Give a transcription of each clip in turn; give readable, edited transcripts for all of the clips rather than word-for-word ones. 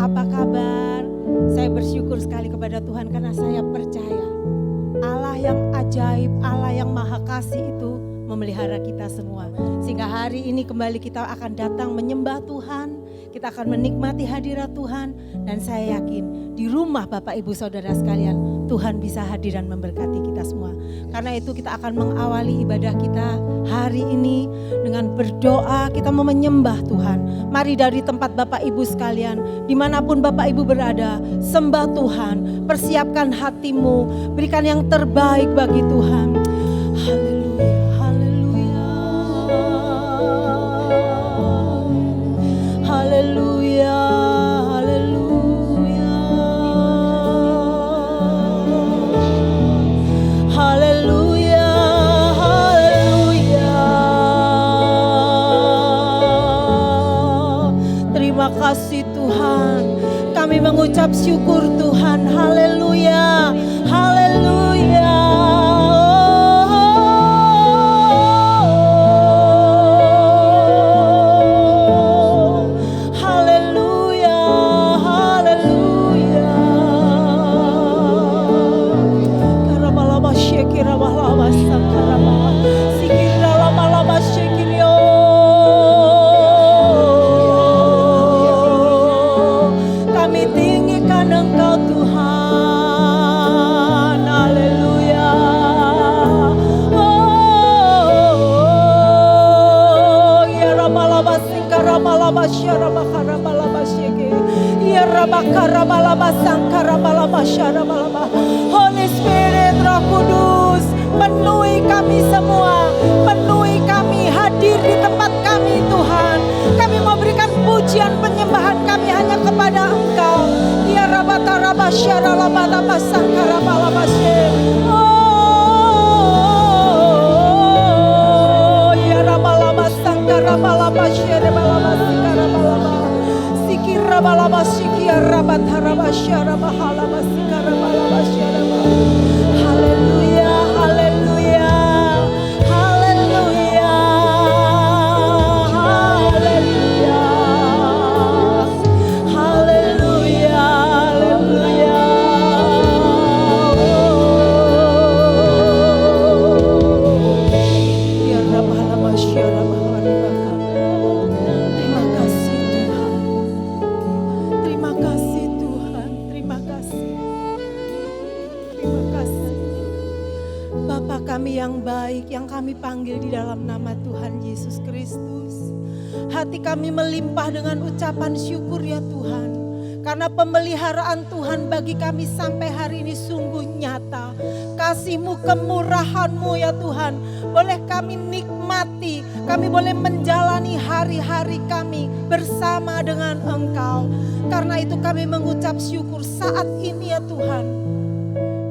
Apa kabar? Saya bersyukur sekali kepada Tuhan karena saya percaya Allah yang ajaib, Allah yang maha kasih itu memelihara kita semua. Sehingga hari ini kembali kita akan datang menyembah Tuhan, kita akan menikmati hadirat Tuhan. Dan saya yakin di rumah Bapak Ibu Saudara sekalian, Tuhan bisa hadir dan memberkati kita semua. Karena itu kita akan mengawali ibadah kita hari ini dengan berdoa, kita mau menyembah Tuhan. Mari dari tempat Bapak Ibu sekalian, dimanapun Bapak Ibu berada, sembah Tuhan, persiapkan hatimu, berikan yang terbaik bagi Tuhan. Haleluya, haleluya, haleluya, haleluya, haleluya. Terima kasih Tuhan, kami mengucap syukur Tuhan, haleluya, haleluya. Kami tinggikan Engkau Tuhan, haleluya. Oh, ya rabalaba singkarabalaba syarabakaraba syeke. Ya rabakarabalaba sangkarabalaba syarabalaba. Holy Spirit, Roh Kudus, penuhi kami semua, penuhi kami, hadir di tempat kami Tuhan. Kami mau berikan pujian penyembahan kami hanya kepada Engkau. Ya rabata rabasyara labata basangkara balabasye. Oh, ya rabalaba sangkara balabasye balabasingkara balaba. Sikira balabasyikia rabata rabasyara bahalabasingkara balabasyara. Haleluya, haleluya, haleluya, haleluya, haleluya, haleluya. Ya Rabbal Masyara Baharibaka. Terima kasih Tuhan. Terima kasih Tuhan. Terima kasih. Terima kasih. Bapa kami yang baik, yang kami panggil di dalam nama Tuhan Yesus Kristus. Hati kami melimpah dengan ucapan syukur ya Tuhan. Karena pemeliharaan Tuhan bagi kami sampai hari ini sungguh nyata. Kasih-Mu, kemurahan-Mu ya Tuhan. Boleh kami nikmati, kami boleh menjalani hari-hari kami bersama dengan Engkau. Karena itu kami mengucap syukur saat ini ya Tuhan.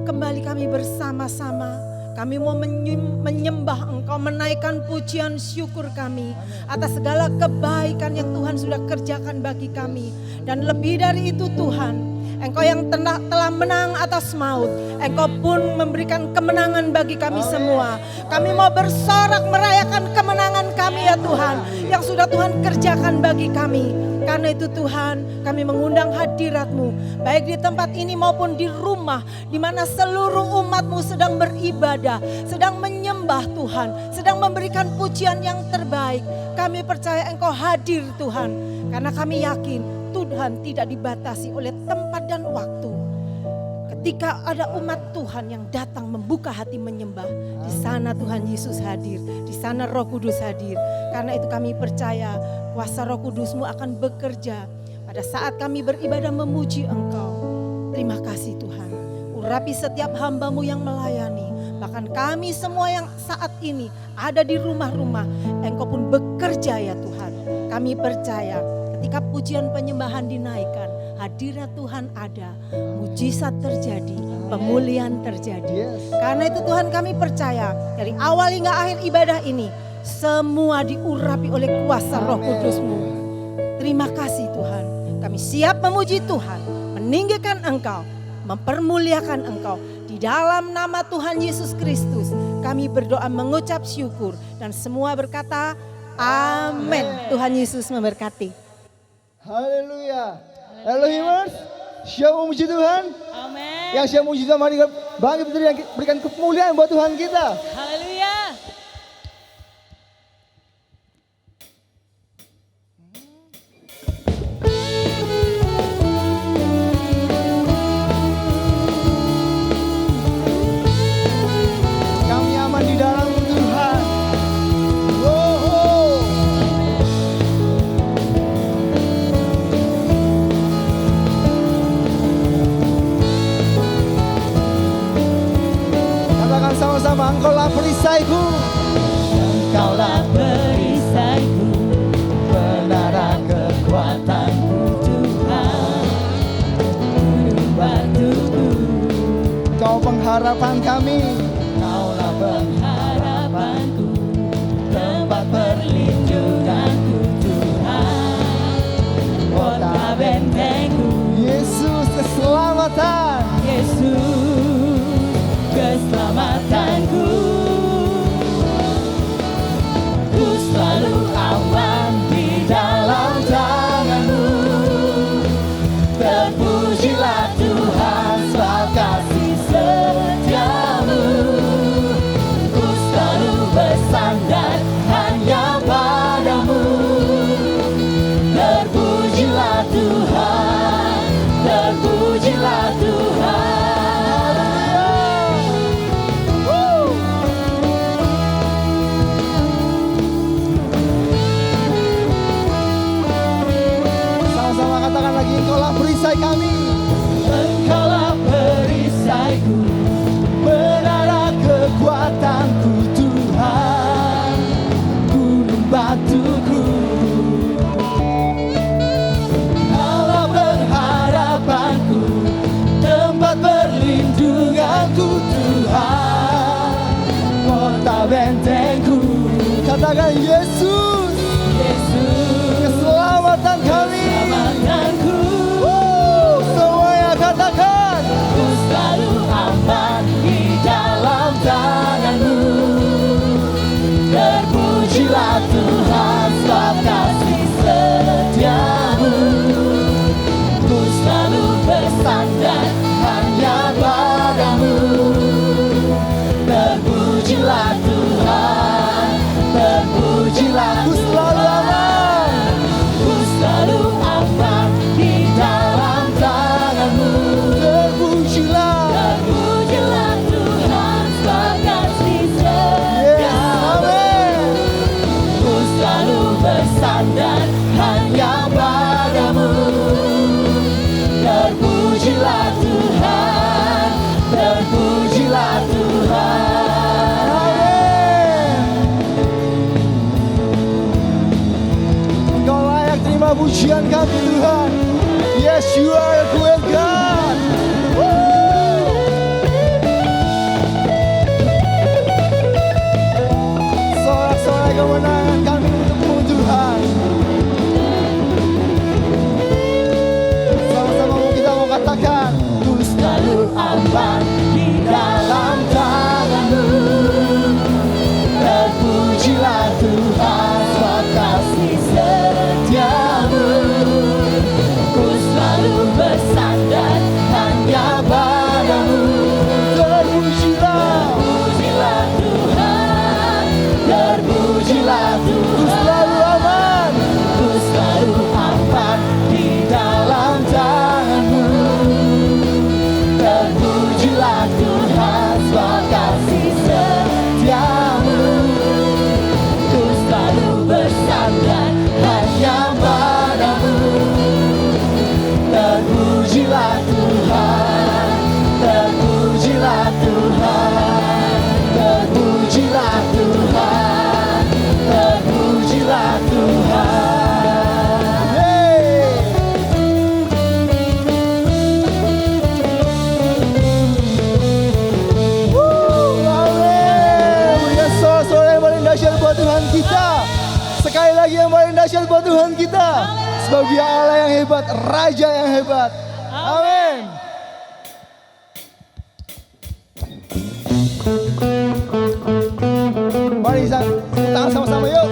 Kembali kami bersama-sama, kami mau menyembah Engkau, menaikkan pujian syukur kami atas segala kebaikan yang Tuhan sudah kerjakan bagi kami. Dan lebih dari itu Tuhan, Engkau yang telah menang atas maut, Engkau pun memberikan kemenangan bagi kami semua. Kami mau bersorak merayakan kemenangan kami ya Tuhan, yang sudah Tuhan kerjakan bagi kami. Karena itu Tuhan, kami mengundang hadirat-Mu, baik di tempat ini maupun di rumah, di mana seluruh umat-Mu sedang beribadah, sedang menyembah Tuhan, sedang memberikan pujian yang terbaik. Kami percaya Engkau hadir Tuhan, karena kami yakin Tuhan tidak dibatasi oleh tempat dan waktu. Ketika ada umat Tuhan yang datang membuka hati menyembah, di sana Tuhan Yesus hadir, di sana Roh Kudus hadir. Karena itu kami percaya kuasa Roh Kudus-Mu akan bekerja pada saat kami beribadah memuji Engkau. Terima kasih Tuhan. Urapi setiap hamba-Mu yang melayani. Bahkan kami semua yang saat ini ada di rumah-rumah, Engkau pun bekerja ya Tuhan. Kami percaya ketika pujian penyembahan dinaikkan, hadirat Tuhan ada, mujizat terjadi, pemulihan terjadi. Karena itu Tuhan kami percaya dari awal hingga akhir ibadah ini, semua diurapi oleh kuasa Roh Kudus-Mu. Terima kasih Tuhan. Kami siap memuji Tuhan, meninggikan Engkau, mempermuliakan Engkau. Di dalam nama Tuhan Yesus Kristus, kami berdoa mengucap syukur. Dan semua berkata, amin. Tuhan Yesus memberkati. Haleluya. Elohimers, siap memuji Tuhan. Amin. Yang siap memuji Tuhan, mari bangkit berdiri dan berikan kemuliaan buat Tuhan kita. Haleluya. Kami aman di dalam Tuhan. Oh. Katakan sama-sama, Engkaulah perisaiku. Engkaulah perisaiku, Menara kekuatanku Tuhan, gunung batuku. Kau pengharapan kami. Kaulah pengharapanku, tempat perlindunganku Tuhan, kota bentengku. Yesus keselamatan. Yesus keselamatanku. Ku selalu aman di dalam tangan-Mu. Terpujilah Tuhan sebab kasih setia-Mu. Ku selalu bersandar hanya pada-Mu. Terpujilah Tuhan, terpujilah Tuhan. Sama-sama katakan lagi, Engkaulah perisai kami. Engkaulah perisaiku, Menara kekuatanku Tuhan, gunung batuku. Kaulah pengharapanku, tempat perlindunganku Tuhan, Kota bentengku. Katakan Yesus, Yesus keselamatan kami. keselamatanku. Semuanya katakan. Ku selalu aman di dalam tangan-Mu. Terpujilah Tuhan sebab kasih setia-Mu. Ku selalu bersandar hanya pada-Mu. Terpujilah Tuhan, terpujilah Ku selalu aman. Ku selalu aman di dalam tangan-Mu. Terpujilah. Terpujilah Tuhan sebab kasih Yes, setia-Mu. amin. Ku selalu bersandar hanya pada-Mu. Terpujilah Tuhan, terpujilah Tuhan. Amin. Engkau layak terima pujian kami Tuhan. Yes, you are a great God. Sorak-sorai kemenangan kami untukmu Tuhan. Sama-sama kita mau katakan, Ku selalu aman di dalam tangan-Mu. Terpujilah Tuhan sebab kasih setia-Mu. Ku selalu bersandar hanya pada-Mu. terpujilah. Terpujilah Tuhan, terpujilah Ku Tuhan. selalu aman. Ku selalu aman di dalam tangan-Mu. Terpujilah Tuhan sebab kasih setia-Mu. Ku selalu bersandar hanya pada-Mu. Terpujilah Tuhan, terpujilah Tuhan, terpujilah Tuhan, terpujilah Tuhan. Hey. Amin. Berikan sorak-sorai yang paling dahsyat buat Tuhan kita. Sekali lagi yang paling dahsyat buat Tuhan kita. Sebab Dia Allah yang hebat, Raja yang hebat. Amin. Mari tangan sama-sama yuk.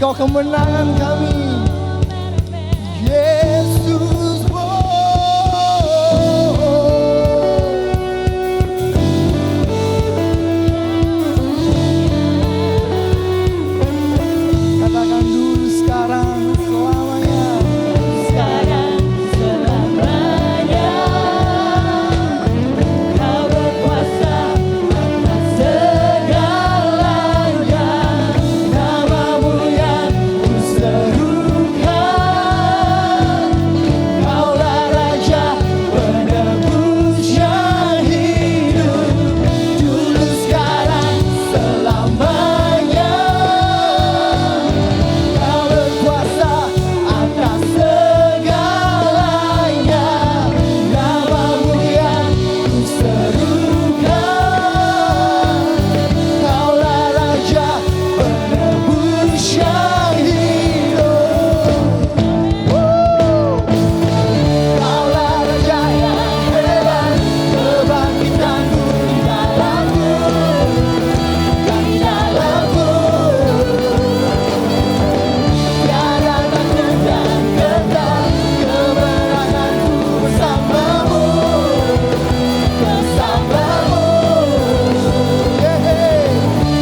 Engkau kemenangan kami. Yesus, katakan dulu sekarang selamanya. Sekarang selamanya Kau berkuasa atas segalanya. Namamu yang kuserukan, Kaulah Raja penebus yang hidup, dulu sekarang selamanya. Kau berkuasa atas segalanya. Namamu yang kuserukan, Kaulah Raja penebus yang hidup. Kaulah Raja yang hebat, kebangkitanku di dalamku, dan di dalamku. Tiada takut dan gentar, kemenanganku bersamamu, bersamamu.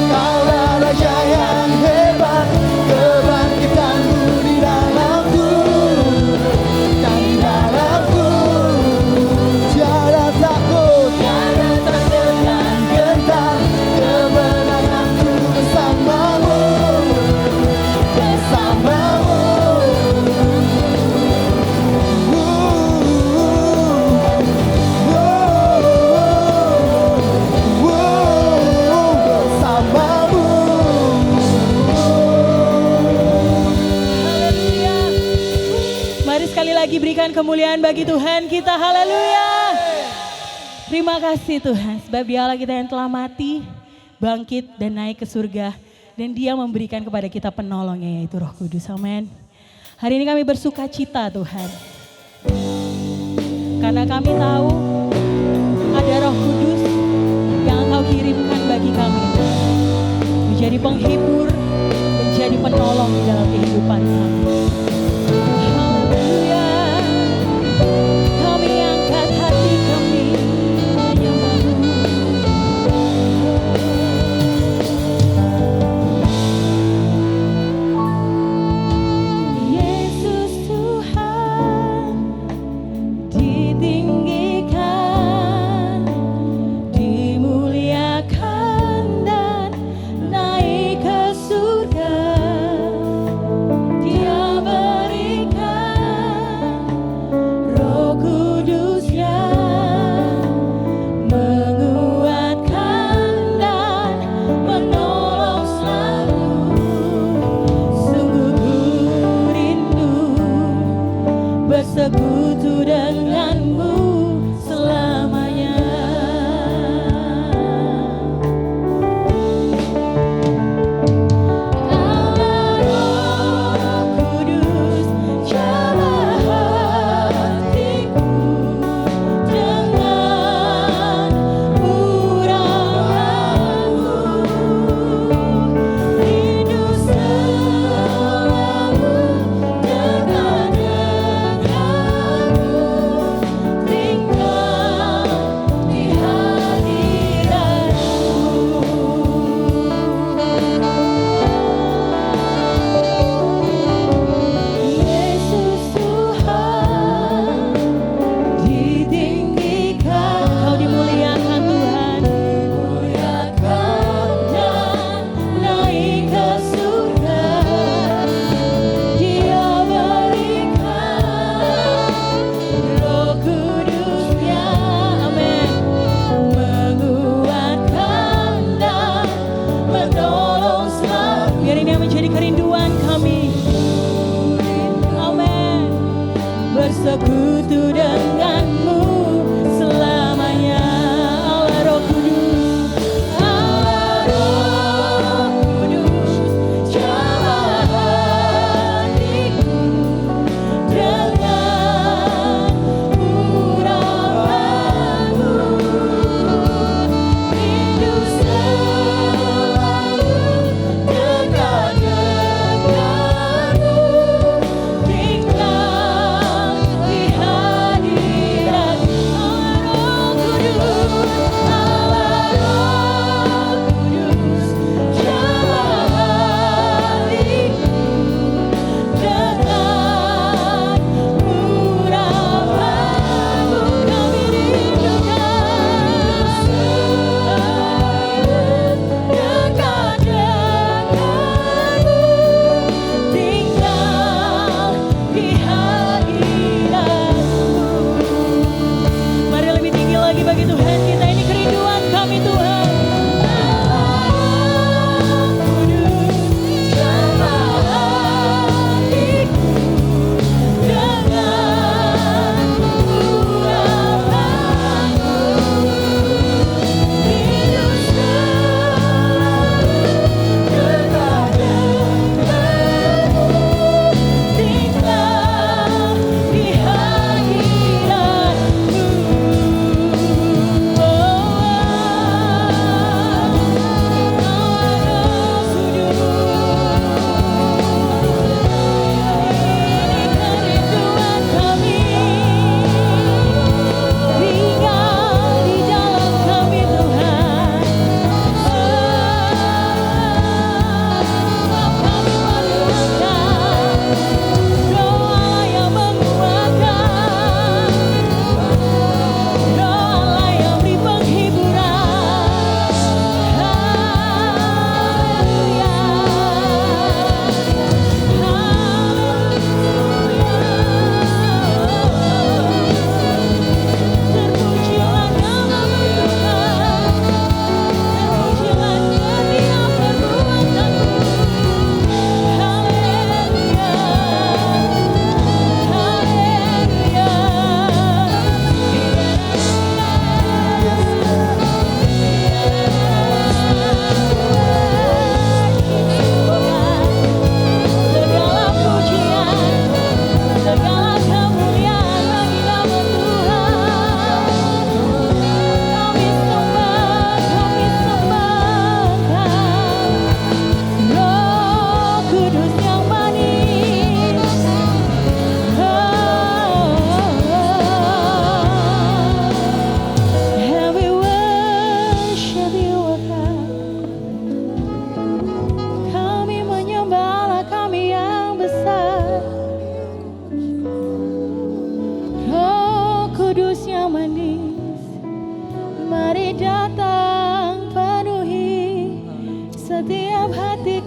Kaulah Raja yang hebat, kebangkitanku di dalamku, dan di dalamku. Tiada takut dan gentar, kemenanganku bersamamu, bersamamu. Bersamamu. Haleluya. Mari sekali lagi berikan kemuliaan bagi Tuhan kita. Haleluya. Terima kasih Tuhan, sebab Dialah kita yang telah mati, bangkit dan naik ke surga. Dan Dia memberikan kepada kita penolongnya, yaitu Roh Kudus. Amin. Hari ini kami bersuka cita Tuhan. Karena kami tahu ada Roh Kudus yang Engkau kirimkan bagi kami. Menjadi penghibur, menjadi penolong di dalam kehidupan kami. Haleluya. Kami angkat hati kami menyembah-Mu. Yesus Tuhan ditinggikan, dimuliakan dan naik ke surga. Dia berikan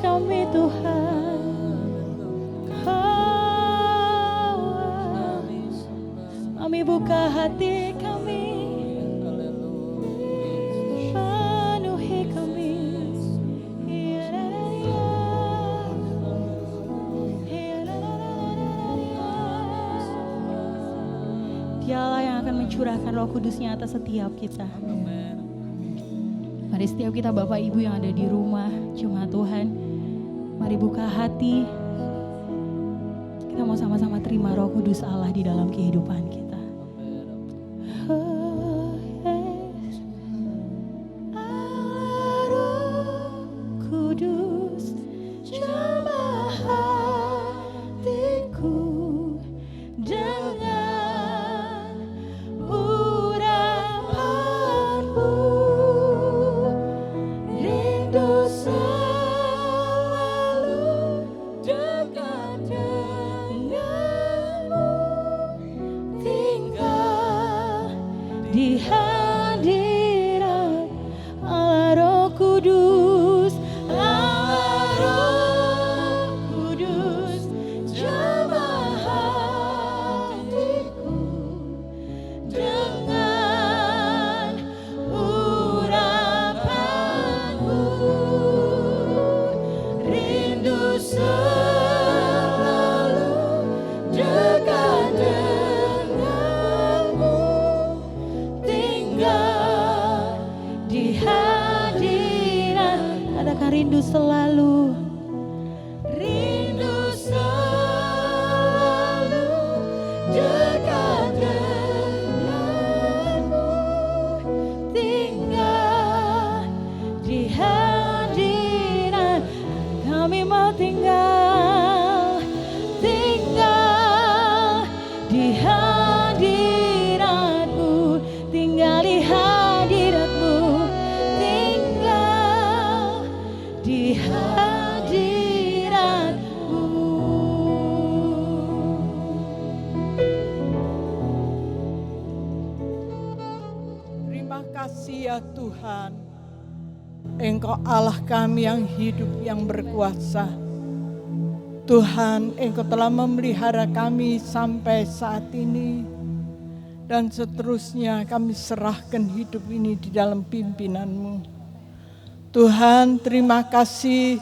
kami Tuhan. Kami buka hati kami, penuhi kami. Dialah yang akan mencurahkan Roh Kudus-Nya atas setiap kita. Mari setiap kita Bapak Ibu yang ada di rumah, jemaat Tuhan, mari buka hati. Kita mau sama-sama terima Roh Kudus Allah di dalam kehidupan kita. Oh, yes. Roh Kudus, jamah hatiku dengan urapanmu, rindu selalu dekat denganmu, tinggal di hadirat Allah Roh Kudus. Allah Roh Kudus, jamah hatiku dengan urapanmu, rindu selalu dekat denganmu, tinggal di hadirat. Katakan rindu selalu. Rindu selalu dekat denganmu, tinggal di hadirat. Kami mau tinggal di hadiratmu, tinggal di hadiratmu, tinggal di hadiratmu. Terima kasih ya Tuhan, Engkau Allah kami yang hidup, yang berkuasa. Tuhan, Engkau telah memelihara kami sampai saat ini, dan seterusnya kami serahkan hidup ini di dalam pimpinan-Mu. Tuhan, terima kasih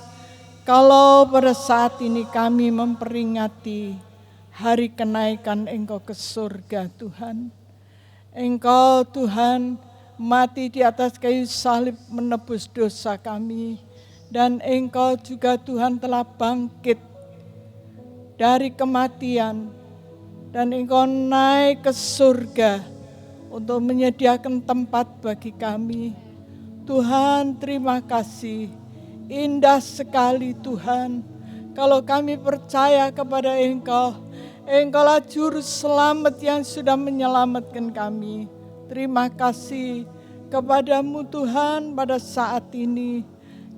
kalau pada saat ini kami memperingati hari kenaikan Engkau ke surga Tuhan. Engkau Tuhan mati di atas kayu salib menebus dosa kami, dan Engkau juga Tuhan telah bangkit dari kematian, dan Engkau naik ke surga untuk menyediakan tempat bagi kami. Tuhan, terima kasih. Indah sekali Tuhan, kalau kami percaya kepada Engkau. Engkaulah juru selamat yang sudah menyelamatkan kami. Terima kasih kepadamu Tuhan. Pada saat ini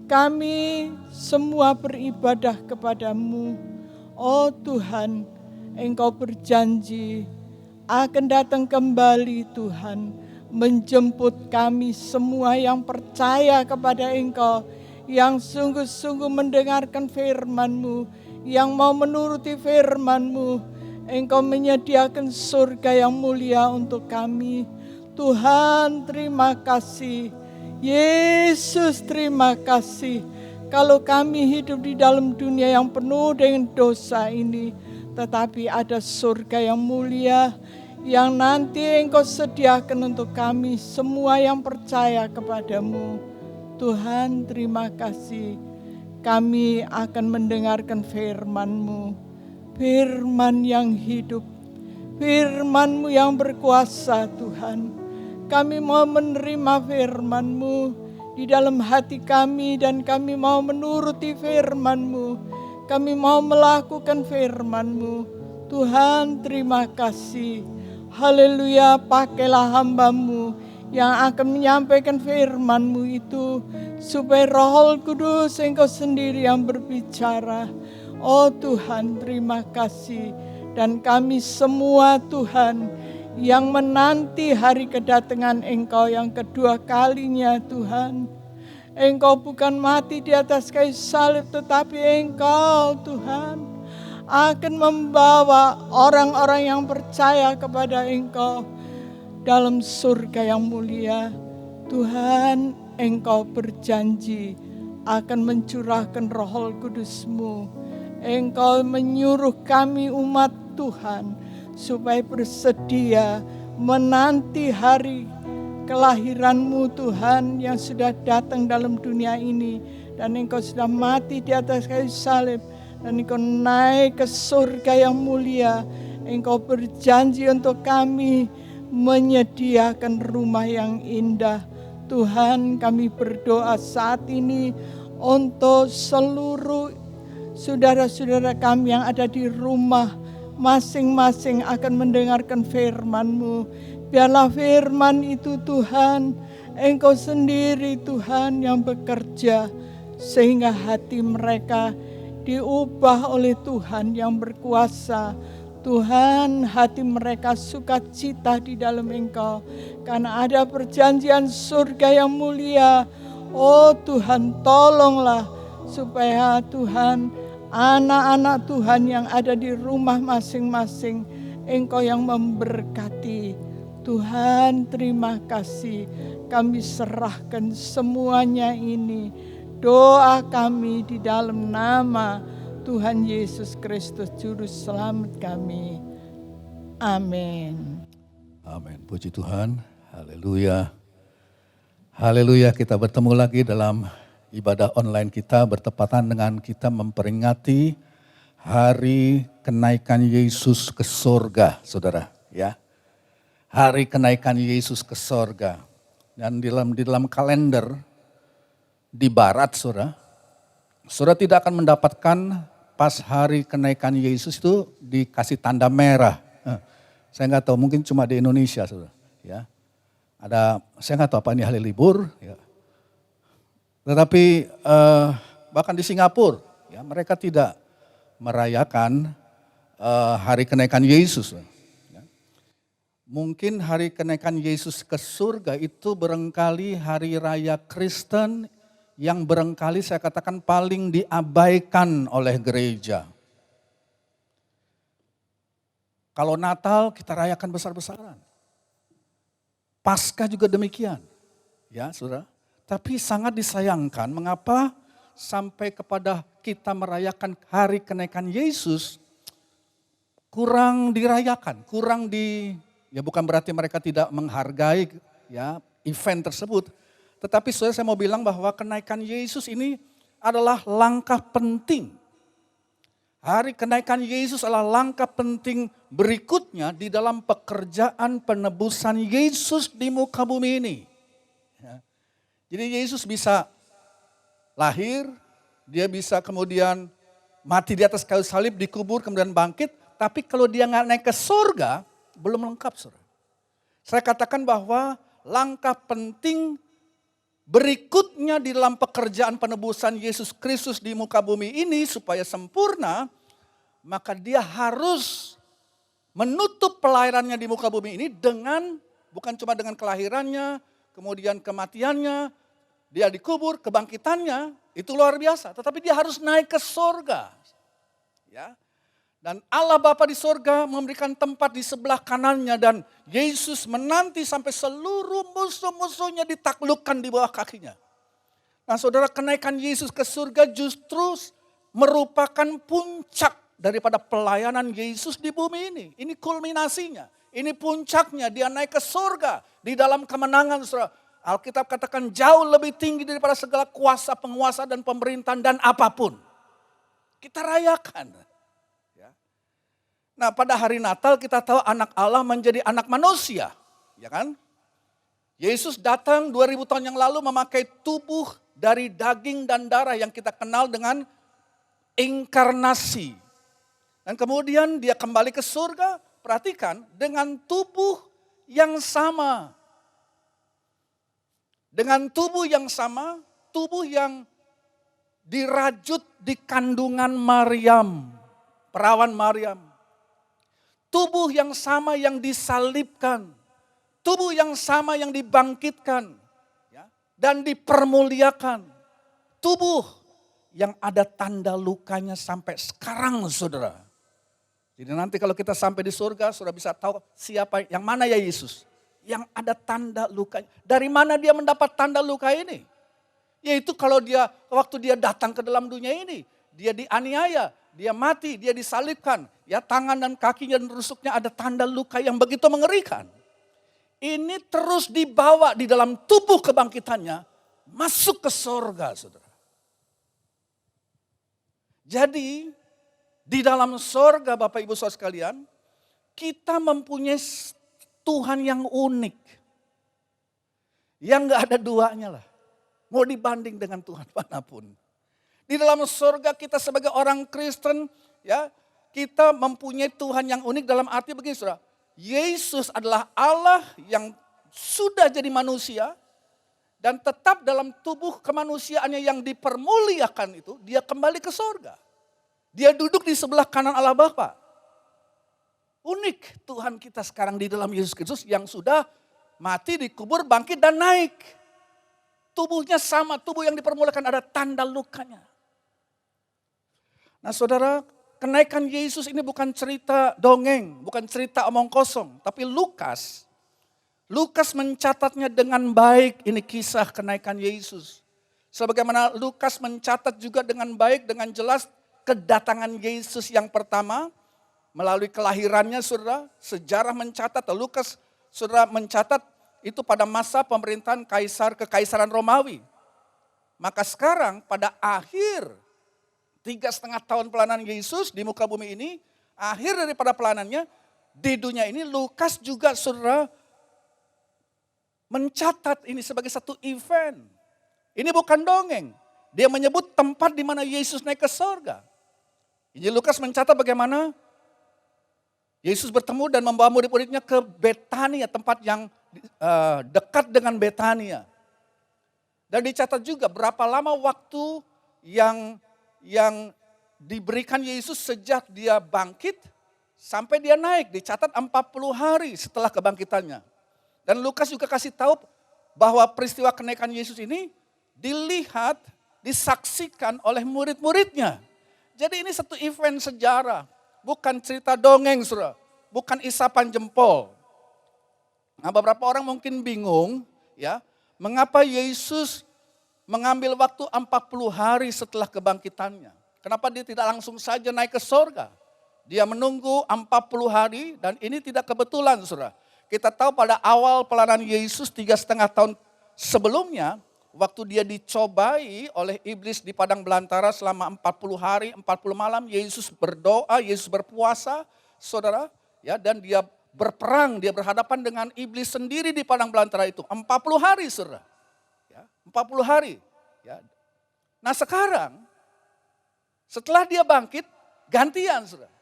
kami semua beribadah kepadamu. Oh Tuhan, Engkau berjanji akan datang kembali Tuhan, menjemput kami semua yang percaya kepada Engkau, yang sungguh-sungguh mendengarkan firman-Mu, yang mau menuruti firman-Mu. Engkau menyediakan surga yang mulia untuk kami. Tuhan, terima kasih. Yesus, terima kasih. Kalau kami hidup di dalam dunia yang penuh dengan dosa ini, tetapi ada surga yang mulia yang nanti Engkau sediakan untuk kami semua yang percaya kepadamu. Tuhan, terima kasih. Kami akan mendengarkan firman-Mu, firman yang hidup, firman-Mu yang berkuasa Tuhan. Kami mau menerima firman-Mu di dalam hati kami, dan kami mau menuruti firman-Mu. Kami mau melakukan firman-Mu. Tuhan, terima kasih. Haleluya, pakailah hamba-Mu yang akan menyampaikan firman-Mu itu, supaya Roh Kudus Engkau sendiri yang berbicara. Oh Tuhan, terima kasih. Dan kami semua Tuhan, yang menanti hari kedatangan Engkau yang kedua kalinya Tuhan. Engkau bukan mati di atas kayu salib, tetapi Engkau Tuhan akan membawa orang-orang yang percaya kepada Engkau dalam surga yang mulia. Tuhan, Engkau berjanji akan mencurahkan Roh Kudus-Mu. Engkau menyuruh kami umat Tuhan supaya bersedia menanti hari kelahiran-Mu Tuhan yang sudah datang dalam dunia ini. Dan Engkau sudah mati di atas kayu salib. Dan Engkau naik ke surga yang mulia. Engkau berjanji untuk kami menyediakan rumah yang indah. Tuhan, kami berdoa saat ini untuk seluruh saudara-saudara kami yang ada di rumah masing-masing akan mendengarkan firman-Mu. Biarlah firman itu Tuhan, Engkau sendiri Tuhan yang bekerja sehingga hati mereka diubah oleh Tuhan yang berkuasa. Tuhan, hati mereka sukacita di dalam Engkau karena ada perjanjian surga yang mulia. Oh Tuhan, tolonglah supaya Tuhan, anak-anak Tuhan yang ada di rumah masing-masing, Engkau yang memberkati. Tuhan, terima kasih. Kami serahkan semuanya ini. Doa kami di dalam nama Tuhan Yesus Kristus Juru Selamat kami. Amin. Amin. Puji Tuhan. Haleluya. Haleluya, kita bertemu lagi dalam ibadah online kita bertepatan dengan kita memperingati hari kenaikan Yesus ke sorga, saudara. Ya, hari kenaikan Yesus ke sorga. Dan di dalam kalender di barat, saudara tidak akan mendapatkan pas hari kenaikan Yesus itu dikasih tanda merah. Saya nggak tahu, mungkin cuma di Indonesia, saudara. Ya, saya nggak tahu apa ini hari libur. Ya. Tetapi bahkan di Singapura, ya, mereka tidak merayakan hari kenaikan Yesus. Ya. Mungkin hari kenaikan Yesus ke surga itu barangkali hari raya Kristen yang barangkali saya katakan paling diabaikan oleh gereja. Kalau Natal kita rayakan besar-besaran. Paskah juga demikian. Ya, saudara. Tapi sangat disayangkan mengapa sampai kepada kita merayakan hari kenaikan Yesus kurang dirayakan, ya bukan berarti mereka tidak menghargai ya event tersebut. Tetapi saya mau bilang bahwa kenaikan Yesus ini adalah langkah penting. Hari kenaikan Yesus adalah langkah penting berikutnya di dalam pekerjaan penebusan Yesus di muka bumi ini. Ya. Jadi Yesus bisa lahir, dia bisa kemudian mati di atas kayu salib, dikubur, kemudian bangkit. Tapi kalau dia nggak naik ke surga, belum lengkap, saudara. Saya katakan bahwa langkah penting berikutnya di dalam pekerjaan penebusan Yesus Kristus di muka bumi ini supaya sempurna, maka dia harus menutup pelayanannya di muka bumi ini dengan, bukan cuma dengan kelahirannya, kemudian kematiannya, dia dikubur, kebangkitannya, itu luar biasa. Tetapi dia harus naik ke surga. Ya. Dan Allah Bapa di surga memberikan tempat di sebelah kanannya dan Yesus menanti sampai seluruh musuh-musuhnya ditaklukkan di bawah kakinya. Nah saudara, kenaikan Yesus ke surga justru merupakan puncak daripada pelayanan Yesus di bumi ini. Ini kulminasinya, ini puncaknya, dia naik ke surga di dalam kemenangan. Saudara. Alkitab katakan jauh lebih tinggi daripada segala kuasa, penguasa dan pemerintahan dan apapun. Kita rayakan. Nah pada hari Natal kita tahu anak Allah menjadi anak manusia, ya kan? Yesus datang 2000 tahun yang lalu memakai tubuh dari daging dan darah yang kita kenal dengan inkarnasi. Dan kemudian dia kembali ke surga, perhatikan, dengan tubuh yang sama. Dengan tubuh yang sama, tubuh yang dirajut di kandungan Maryam, perawan Maryam. Tubuh yang sama yang disalibkan. Tubuh yang sama yang dibangkitkan. Ya. dan dipermuliakan. Tubuh yang ada tanda lukanya sampai sekarang, saudara. Jadi nanti kalau kita sampai di surga, saudara bisa tahu siapa, yang mana ya Yesus. Yang ada tanda luka. Dari mana dia mendapat tanda luka ini? Yaitu kalau waktu dia datang ke dalam dunia ini, dia dianiaya, dia mati, dia disalibkan. Ya, tangan dan kakinya dan rusuknya ada tanda luka yang begitu mengerikan. Ini terus dibawa di dalam tubuh kebangkitannya, masuk ke sorga, saudara. Jadi di dalam sorga Bapak Ibu Saudara sekalian, kita mempunyai Tuhan yang unik. Yang gak ada duanya lah. Mau dibanding dengan Tuhan manapun. Di dalam surga kita sebagai orang Kristen, ya, kita mempunyai Tuhan yang unik dalam arti begini, saudara. Yesus adalah Allah yang sudah jadi manusia dan tetap dalam tubuh kemanusiaannya yang dipermuliakan itu, dia kembali ke surga. Dia duduk di sebelah kanan Allah Bapa. Unik Tuhan kita sekarang di dalam Yesus Kristus yang sudah mati, dikubur, bangkit dan naik. Tubuhnya sama, tubuh yang dipermulakan ada tanda lukanya. Nah saudara, kenaikan Yesus ini bukan cerita dongeng, bukan cerita omong kosong. Tapi Lukas mencatatnya dengan baik, ini kisah kenaikan Yesus. Sebagaimana Lukas mencatat juga dengan baik, dengan jelas kedatangan Yesus yang pertama. Melalui kelahirannya saudara, sejarah mencatat, Lukas saudara mencatat itu pada masa pemerintahan Kekaisaran Romawi. Maka sekarang pada akhir 3,5 tahun pelayanan Yesus di muka bumi ini, akhir daripada pelayanannya di dunia ini, Lukas juga saudara mencatat ini sebagai satu event. Ini bukan dongeng. Dia menyebut tempat di mana Yesus naik ke sorga. Injil Lukas mencatat bagaimana Yesus bertemu dan membawa murid-muridnya ke Betania, tempat yang dekat dengan Betania. Dan dicatat juga berapa lama waktu yang diberikan Yesus sejak dia bangkit sampai dia naik. Dicatat 40 hari setelah kebangkitannya. Dan Lukas juga kasih tahu bahwa peristiwa kenaikan Yesus ini dilihat, disaksikan oleh murid-muridnya. Jadi ini satu event sejarah. Bukan cerita dongeng, saudara. Bukan isapan jempol. Nah, beberapa orang mungkin bingung, ya, mengapa Yesus mengambil waktu 40 hari setelah kebangkitannya. Kenapa dia tidak langsung saja naik ke sorga? Dia menunggu 40 hari dan ini tidak kebetulan, saudara. Kita tahu pada awal pelayanan Yesus 3,5 tahun sebelumnya, waktu dia dicobai oleh iblis di padang belantara selama 40 hari, 40 malam, Yesus berdoa, Yesus berpuasa, saudara, ya, dan dia berperang, dia berhadapan dengan iblis sendiri di padang belantara itu. 40 hari, saudara. Ya, 40 hari. Ya. Nah sekarang, setelah dia bangkit, gantian, saudara.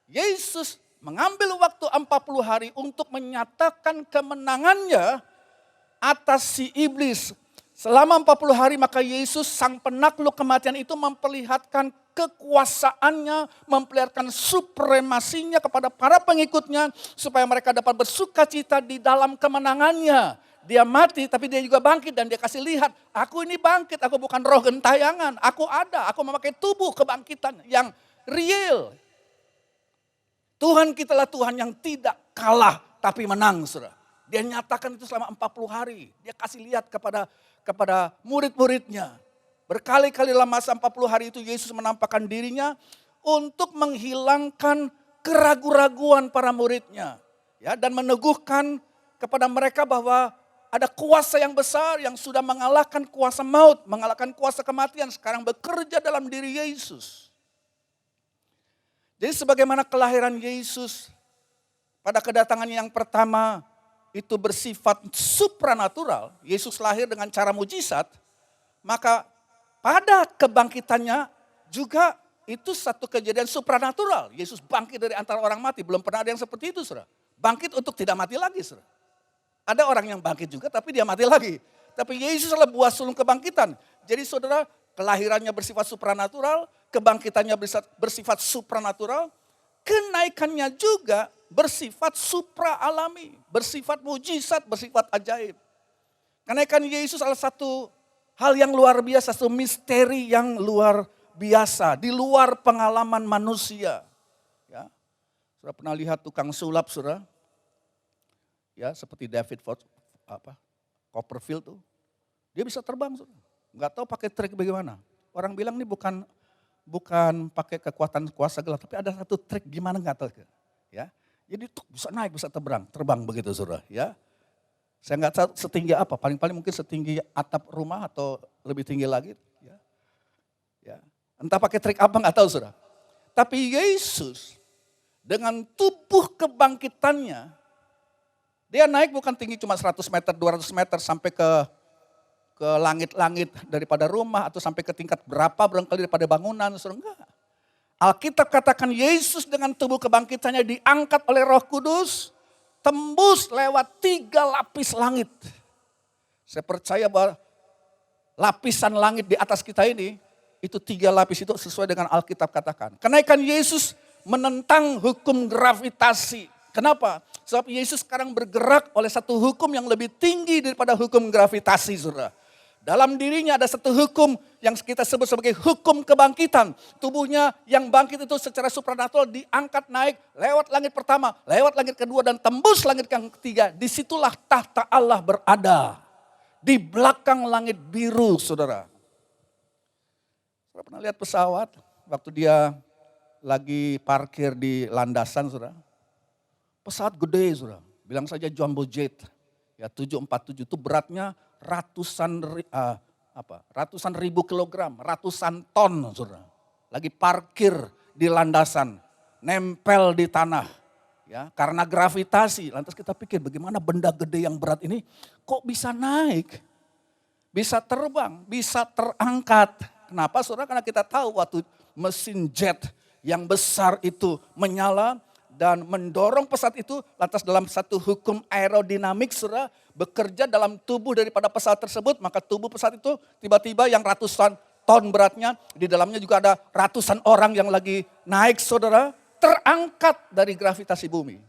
Yesus mengambil waktu 40 hari untuk menyatakan kemenangannya atas si iblis. Selama 40 hari maka Yesus sang penakluk kematian itu memperlihatkan kekuasaannya, memperlihatkan supremasinya kepada para pengikutnya supaya mereka dapat bersukacita di dalam kemenangannya. Dia mati tapi dia juga bangkit dan dia kasih lihat, aku ini bangkit, aku bukan roh gentayangan, aku ada, aku memakai tubuh kebangkitan yang real. Tuhan kita lah Tuhan yang tidak kalah tapi menang, saudara. Dia nyatakan itu selama 40 hari. Dia kasih lihat kepada murid-muridnya. Berkali-kali dalam masa 40 hari itu Yesus menampakkan dirinya untuk menghilangkan keraguan-raguan para muridnya. Ya, dan meneguhkan kepada mereka bahwa ada kuasa yang besar yang sudah mengalahkan kuasa maut, mengalahkan kuasa kematian, sekarang bekerja dalam diri Yesus. Jadi sebagaimana kelahiran Yesus pada kedatangan yang pertama itu bersifat supranatural, Yesus lahir dengan cara mujizat, maka pada kebangkitannya juga itu satu kejadian supranatural. Yesus bangkit dari antara orang mati, belum pernah ada yang seperti itu, saudara. Bangkit untuk tidak mati lagi, saudara. Ada orang yang bangkit juga tapi dia mati lagi. Tapi Yesus adalah buah sulung kebangkitan. Jadi saudara, kelahirannya bersifat supranatural, kebangkitannya bersifat supranatural, kenaikannya juga bersifat supra alami, bersifat mujizat, bersifat ajaib. Kenaikan Yesus salah satu hal yang luar biasa, satu misteri yang luar biasa, di luar pengalaman manusia. Ya. Saudara pernah lihat tukang sulap, saudara? Ya, seperti David Copperfield tuh. Dia bisa terbang, saudara. Nggak tahu pakai trik bagaimana. Orang bilang ini bukan pakai kekuatan kuasa gelap, tapi ada satu trik gimana nggak tahu. Ya. Jadi tuh bisa naik, bisa terbang begitu, saudara. Ya. Saya nggak tahu setinggi apa, paling-paling mungkin setinggi atap rumah atau lebih tinggi lagi. Ya. Ya. Entah pakai trik apa nggak tahu, saudara. Tapi Yesus dengan tubuh kebangkitannya, dia naik bukan tinggi cuma 100 meter, 200 meter sampai ke langit-langit daripada rumah atau sampai ke tingkat berapa barangkali daripada bangunan, saudara. Enggak. Alkitab katakan Yesus dengan tubuh kebangkitannya diangkat oleh Roh Kudus, tembus lewat 3 lapis langit. Saya percaya bahwa lapisan langit di atas kita ini, itu 3 lapis itu sesuai dengan Alkitab katakan. Kenaikan Yesus menentang hukum gravitasi. Kenapa? Sebab Yesus sekarang bergerak oleh satu hukum yang lebih tinggi daripada hukum gravitasi, saudara. Dalam dirinya ada satu hukum yang kita sebut sebagai hukum kebangkitan. Tubuhnya yang bangkit itu secara supranatural diangkat naik lewat langit pertama, lewat langit kedua dan tembus langit yang ketiga. Disitulah tahta Allah berada. Di belakang langit biru, saudara. Saudara pernah lihat pesawat waktu dia lagi parkir di landasan, saudara. Pesawat gede, saudara. Bilang saja jumbo jet. Ya 747 itu beratnya ratusan ribu kilogram, ratusan ton, saudara. Lagi parkir di landasan, nempel di tanah. Ya, karena gravitasi, lantas kita pikir bagaimana benda gede yang berat ini kok bisa naik, bisa terbang, bisa terangkat. Kenapa, saudara? Karena kita tahu waktu mesin jet yang besar itu menyala dan mendorong pesawat itu, lantas dalam satu hukum aerodinamik, saudara, bekerja dalam tubuh daripada pesawat tersebut, maka tubuh pesawat itu tiba-tiba yang ratusan ton beratnya, di dalamnya juga ada ratusan orang yang lagi naik, saudara, terangkat dari gravitasi bumi.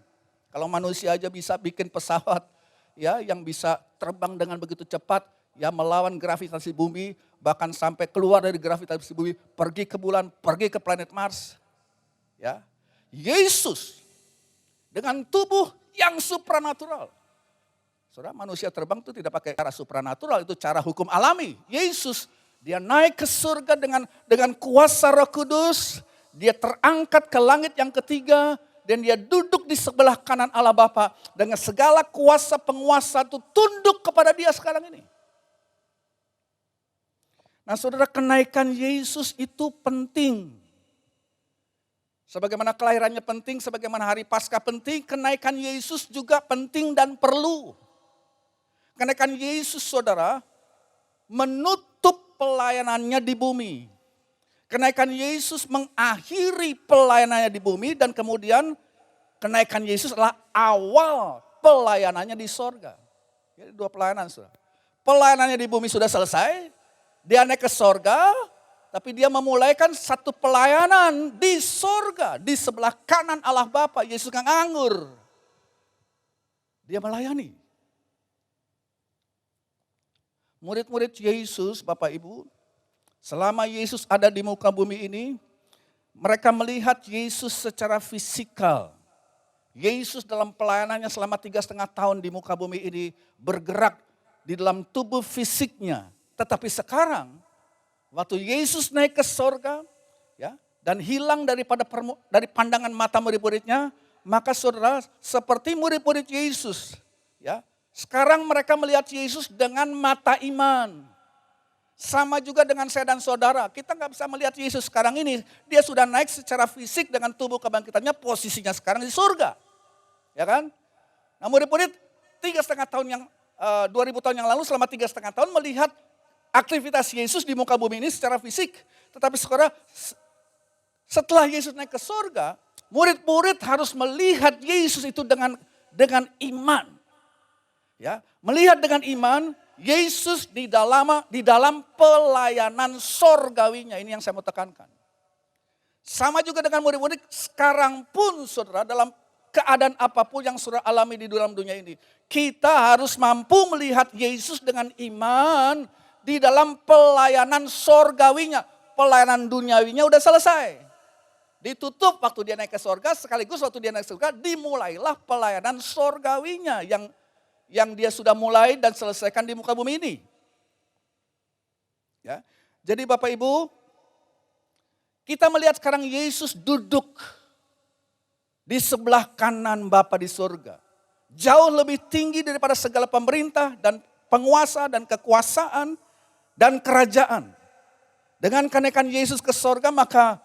Kalau manusia aja bisa bikin pesawat ya yang bisa terbang dengan begitu cepat, ya melawan gravitasi bumi, bahkan sampai keluar dari gravitasi bumi, pergi ke bulan, pergi ke planet Mars. Ya, Yesus dengan tubuh yang supranatural. Saudara, manusia terbang itu tidak pakai cara supranatural, itu cara hukum alami. Yesus, dia naik ke surga dengan kuasa Roh Kudus, dia terangkat ke langit yang ketiga, dan dia duduk di sebelah kanan Allah Bapa dengan segala kuasa penguasa itu tunduk kepada dia sekarang ini. Nah, saudara, kenaikan Yesus itu penting. Sebagaimana kelahirannya penting, sebagaimana hari Paskah penting, kenaikan Yesus juga penting dan perlu. Kenaikan Yesus, saudara, menutup pelayanannya di bumi. Kenaikan Yesus mengakhiri pelayanannya di bumi dan kemudian kenaikan Yesus adalah awal pelayanannya di sorga. Jadi 2 pelayanan, saudara. Pelayanannya di bumi sudah selesai, dia naik ke sorga, tapi dia memulaikan satu pelayanan di sorga, di sebelah kanan Allah Bapa, Yesus yang anggur. Dia melayani. Murid-murid Yesus, Bapak Ibu, selama Yesus ada di muka bumi ini, mereka melihat Yesus secara fisikal. Yesus dalam pelayanannya selama 3,5 tahun di muka bumi ini bergerak di dalam tubuh fisiknya. Tetapi sekarang, waktu Yesus naik ke sorga, ya, dan hilang dari pandangan mata murid-muridnya, maka saudara seperti murid-murid Yesus, ya, sekarang mereka melihat Yesus dengan mata iman. Sama juga dengan saya dan saudara, kita nggak bisa melihat Yesus sekarang ini. Dia sudah naik secara fisik dengan tubuh kebangkitannya, posisinya sekarang di surga. Ya kan? Nah, murid-murid 3,5 tahun yang 2000 tahun yang lalu, selama 3,5 tahun melihat aktivitas Yesus di muka bumi ini secara fisik. Tetapi saudara, setelah Yesus naik ke surga, murid-murid harus melihat Yesus itu dengan iman. Ya, melihat dengan iman Yesus di dalam pelayanan sorgawinya, ini yang saya mau tekankan. Sama juga dengan murid-murid sekarang pun, saudara, dalam keadaan apapun yang saudara alami di dalam dunia ini. Kita harus mampu melihat Yesus dengan iman di dalam pelayanan sorgawinya. Pelayanan duniawinya udah selesai. Ditutup waktu dia naik ke sorga, sekaligus waktu dia naik ke sorga dimulailah pelayanan sorgawinya yang dia sudah mulai dan selesaikan di muka bumi ini. Ya. Jadi Bapak Ibu, kita melihat sekarang Yesus duduk di sebelah kanan Bapa di surga. Jauh lebih tinggi daripada segala pemerintah dan penguasa dan kekuasaan dan kerajaan. Dengan kenaikan Yesus ke surga, maka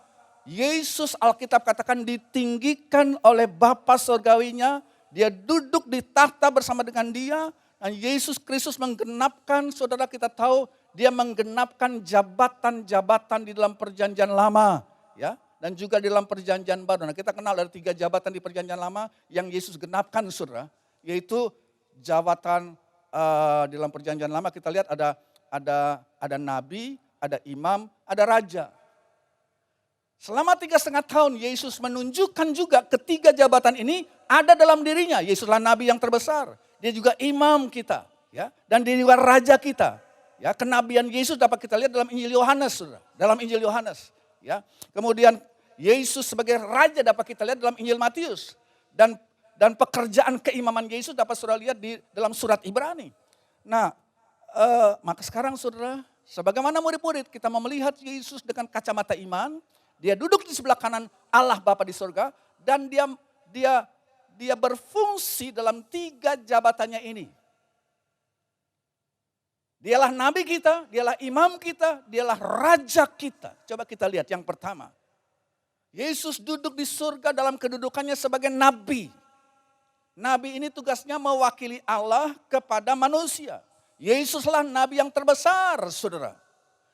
Yesus Alkitab katakan ditinggikan oleh Bapa surgawinya. Dia duduk di tahta bersama dengan dia. Dan Yesus Kristus menggenapkan, saudara kita tahu, dia menggenapkan jabatan-jabatan di dalam perjanjian lama. Ya, dan juga di dalam perjanjian baru. Nah, kita kenal ada 3 jabatan di perjanjian lama yang Yesus genapkan, saudara. Yaitu jabatan di dalam perjanjian lama kita lihat ada nabi, ada imam, ada raja. Selama 3,5 tahun Yesus menunjukkan juga ketiga jabatan ini ada dalam dirinya. Yesuslah nabi yang terbesar. Dia juga imam kita, ya, dan dia juga raja kita. Ya, kenabian Yesus dapat kita lihat dalam Injil Yohanes, saudara. Dalam Injil Yohanes, ya. Kemudian Yesus sebagai raja dapat kita lihat dalam Injil Matius. Dan pekerjaan keimaman Yesus dapat saudara lihat di dalam surat Ibrani. Nah, maka sekarang saudara, sebagaimana murid-murid kita mau melihat Yesus dengan kacamata iman. Dia duduk di sebelah kanan Allah Bapa di surga dan dia berfungsi dalam 3 jabatannya ini. Dialah nabi kita, dialah imam kita, dialah raja kita. Coba kita lihat yang pertama. Yesus duduk di surga dalam kedudukannya sebagai nabi. Nabi ini tugasnya mewakili Allah kepada manusia. Yesuslah nabi yang terbesar, saudara.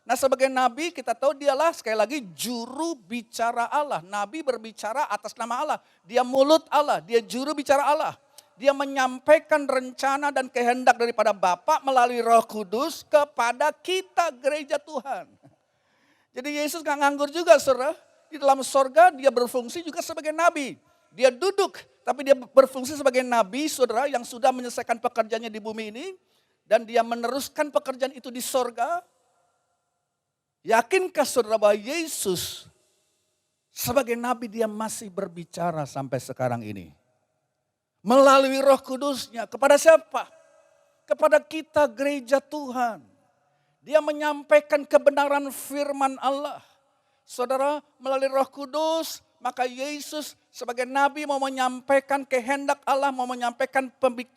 Nah, sebagai nabi kita tahu dialah sekali lagi juru bicara Allah. Nabi berbicara atas nama Allah. Dia mulut Allah, dia juru bicara Allah. Dia menyampaikan rencana dan kehendak daripada Bapa melalui Roh Kudus kepada kita gereja Tuhan. Jadi Yesus gak nganggur juga, saudara. Di dalam sorga dia berfungsi juga sebagai nabi. Dia duduk, tapi dia berfungsi sebagai nabi, saudara, yang sudah menyelesaikan pekerjaannya di bumi ini. Dan dia meneruskan pekerjaan itu di sorga. Yakinkah saudara bahwa Yesus sebagai nabi dia masih berbicara sampai sekarang ini? Melalui Roh Kudusnya kepada siapa? Kepada kita gereja Tuhan. Dia menyampaikan kebenaran firman Allah. Saudara, melalui Roh Kudus, maka Yesus sebagai nabi mau menyampaikan kehendak Allah, mau menyampaikan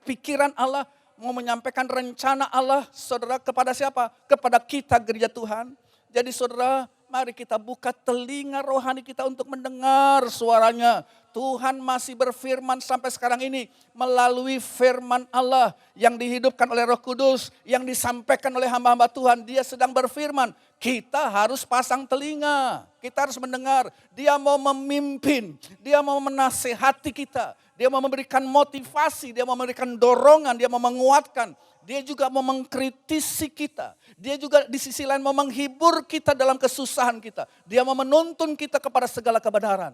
pikiran Allah, mau menyampaikan rencana Allah, saudara, kepada siapa? Kepada kita gereja Tuhan. Jadi saudara, mari kita buka telinga rohani kita untuk mendengar suaranya. Tuhan masih berfirman sampai sekarang ini melalui firman Allah yang dihidupkan oleh Roh Kudus, yang disampaikan oleh hamba-hamba Tuhan. Dia sedang berfirman, kita harus pasang telinga, kita harus mendengar. Dia mau memimpin, dia mau menasehati kita, dia mau memberikan motivasi, dia mau memberikan dorongan, dia mau menguatkan. Dia juga mau mengkritisi kita. Dia juga di sisi lain mau menghibur kita dalam kesusahan kita. Dia mau menuntun kita kepada segala kebenaran.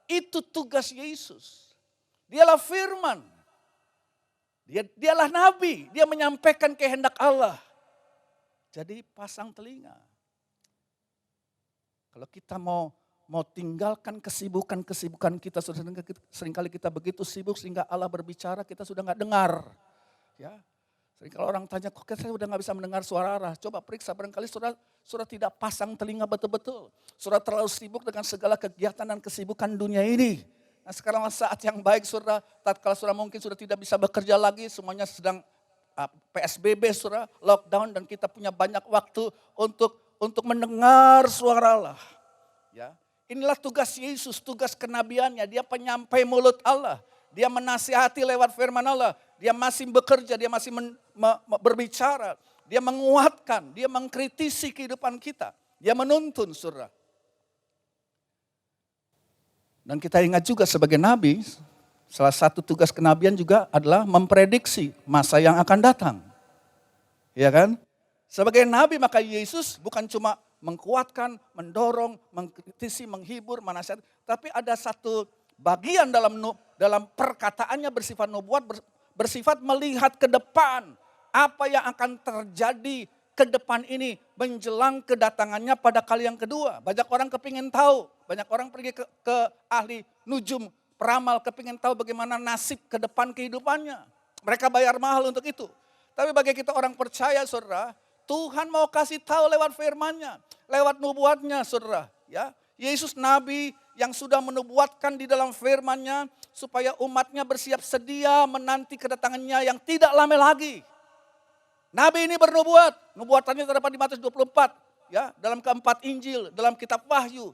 Itu tugas Yesus. Dialah firman. Dialah nabi. Dia menyampaikan kehendak Allah. Jadi pasang telinga. Kalau kita mau tinggalkan kesibukan kita, seringkali kita begitu sibuk sehingga Allah berbicara kita sudah nggak dengar. Ya. Kalau orang tanya, kok saya udah gak bisa mendengar suara Allah? Coba periksa, barangkali saudara tidak pasang telinga betul-betul. Saudara terlalu sibuk dengan segala kegiatan dan kesibukan dunia ini. Nah, sekarang saat yang baik saudara, tatkala saudara mungkin sudah tidak bisa bekerja lagi, semuanya sedang PSBB saudara, lockdown, dan kita punya banyak waktu untuk mendengar suara Allah. Ya, inilah tugas Yesus, tugas kenabiannya, dia penyampai mulut Allah. Dia menasihati lewat firman Allah. Dia masih bekerja, dia masih berbicara. Dia menguatkan, dia mengkritisi kehidupan kita. Dia menuntun, saudara. Dan kita ingat juga sebagai nabi, salah satu tugas kenabian juga adalah memprediksi masa yang akan datang. Ya kan? Sebagai nabi maka Yesus bukan cuma mengkuatkan, mendorong, mengkritisi, menghibur, menasihati. Tapi ada satu bagian dalam perkataannya bersifat nubuat, bersifat melihat ke depan. Apa yang akan terjadi ke depan ini menjelang kedatangannya pada kali yang kedua. Banyak orang kepingin tahu, banyak orang pergi ke ahli nujum, peramal, kepingin tahu bagaimana nasib ke depan kehidupannya. Mereka bayar mahal untuk itu. Tapi bagi kita orang percaya, saudara, Tuhan mau kasih tahu lewat firman-Nya, lewat nubuatnya, saudara. Ya, Yesus Nabi yang sudah menubuatkan di dalam firman-Nya supaya umatnya bersiap sedia menanti kedatangannya yang tidak lama lagi. Nabi ini bernubuat, nubuatannya terdapat di Matius 24, ya, dalam keempat Injil, dalam kitab Wahyu,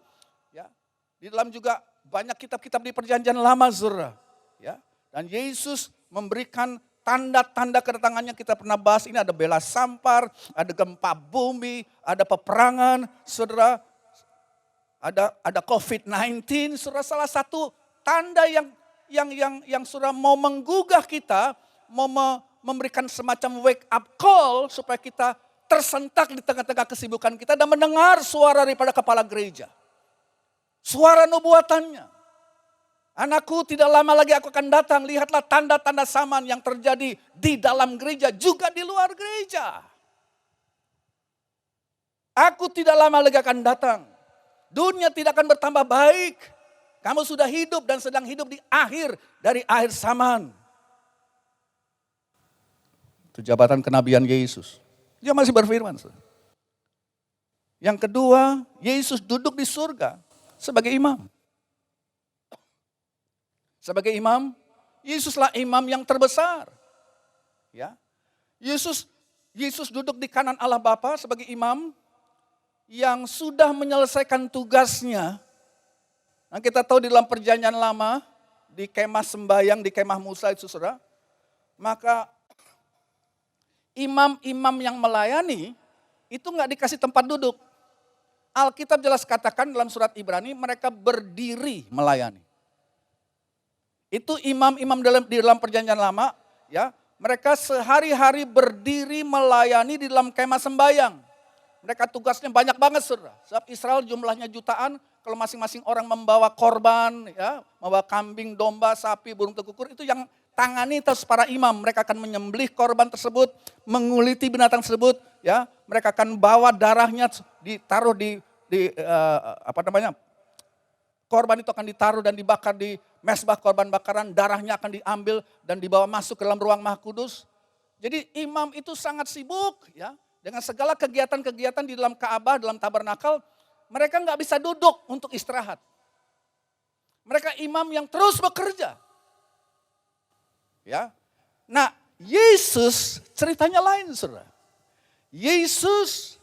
ya. Di dalam juga banyak kitab-kitab di Perjanjian Lama, saudara, ya. Dan Yesus memberikan tanda-tanda kedatangannya, kita pernah bahas ini, ada bela sampar, ada gempa bumi, ada peperangan, saudara. Ada COVID-19, saudara, salah satu tanda yang saudara mau menggugah kita, mau memberikan semacam wake up call supaya kita tersentak di tengah-tengah kesibukan kita dan mendengar suara daripada kepala gereja. Suara nubuatannya. Anakku, tidak lama lagi aku akan datang, lihatlah tanda-tanda zaman yang terjadi di dalam gereja juga di luar gereja. Aku tidak lama lagi akan datang. Dunia tidak akan bertambah baik. Kamu sudah hidup dan sedang hidup di akhir dari akhir zaman. Itu jabatan kenabian Yesus. Dia masih berfirman. Yang kedua, Yesus duduk di surga sebagai imam. Sebagai imam, Yesuslah imam yang terbesar. Ya. Yesus duduk di kanan Allah Bapa sebagai imam yang sudah menyelesaikan tugasnya. Nah, kita tahu di dalam Perjanjian Lama, di kemah sembahyang, di kemah Musa itu, saudara, maka imam-imam yang melayani itu nggak dikasih tempat duduk. Alkitab jelas katakan dalam surat Ibrani, mereka berdiri melayani. Itu imam-imam di dalam Perjanjian Lama, ya, mereka sehari-hari berdiri melayani di dalam kemah sembahyang. Mereka tugasnya banyak banget, saudara. Sebab Israel jumlahnya jutaan, kalau masing-masing orang membawa korban, ya, membawa kambing, domba, sapi, burung tekukur, itu yang tangani terus para imam. Mereka akan menyembelih korban tersebut, menguliti binatang tersebut, ya. Mereka akan bawa darahnya ditaruh korban itu akan ditaruh dan dibakar di mezbah korban bakaran, darahnya akan diambil dan dibawa masuk ke dalam ruang Maha Kudus. Jadi imam itu sangat sibuk, ya. Dengan segala kegiatan-kegiatan di dalam Ka'bah, dalam tabernakel, mereka nggak bisa duduk untuk istirahat. Mereka imam yang terus bekerja. Ya. Nah, Yesus ceritanya lain, saudara. Yesus,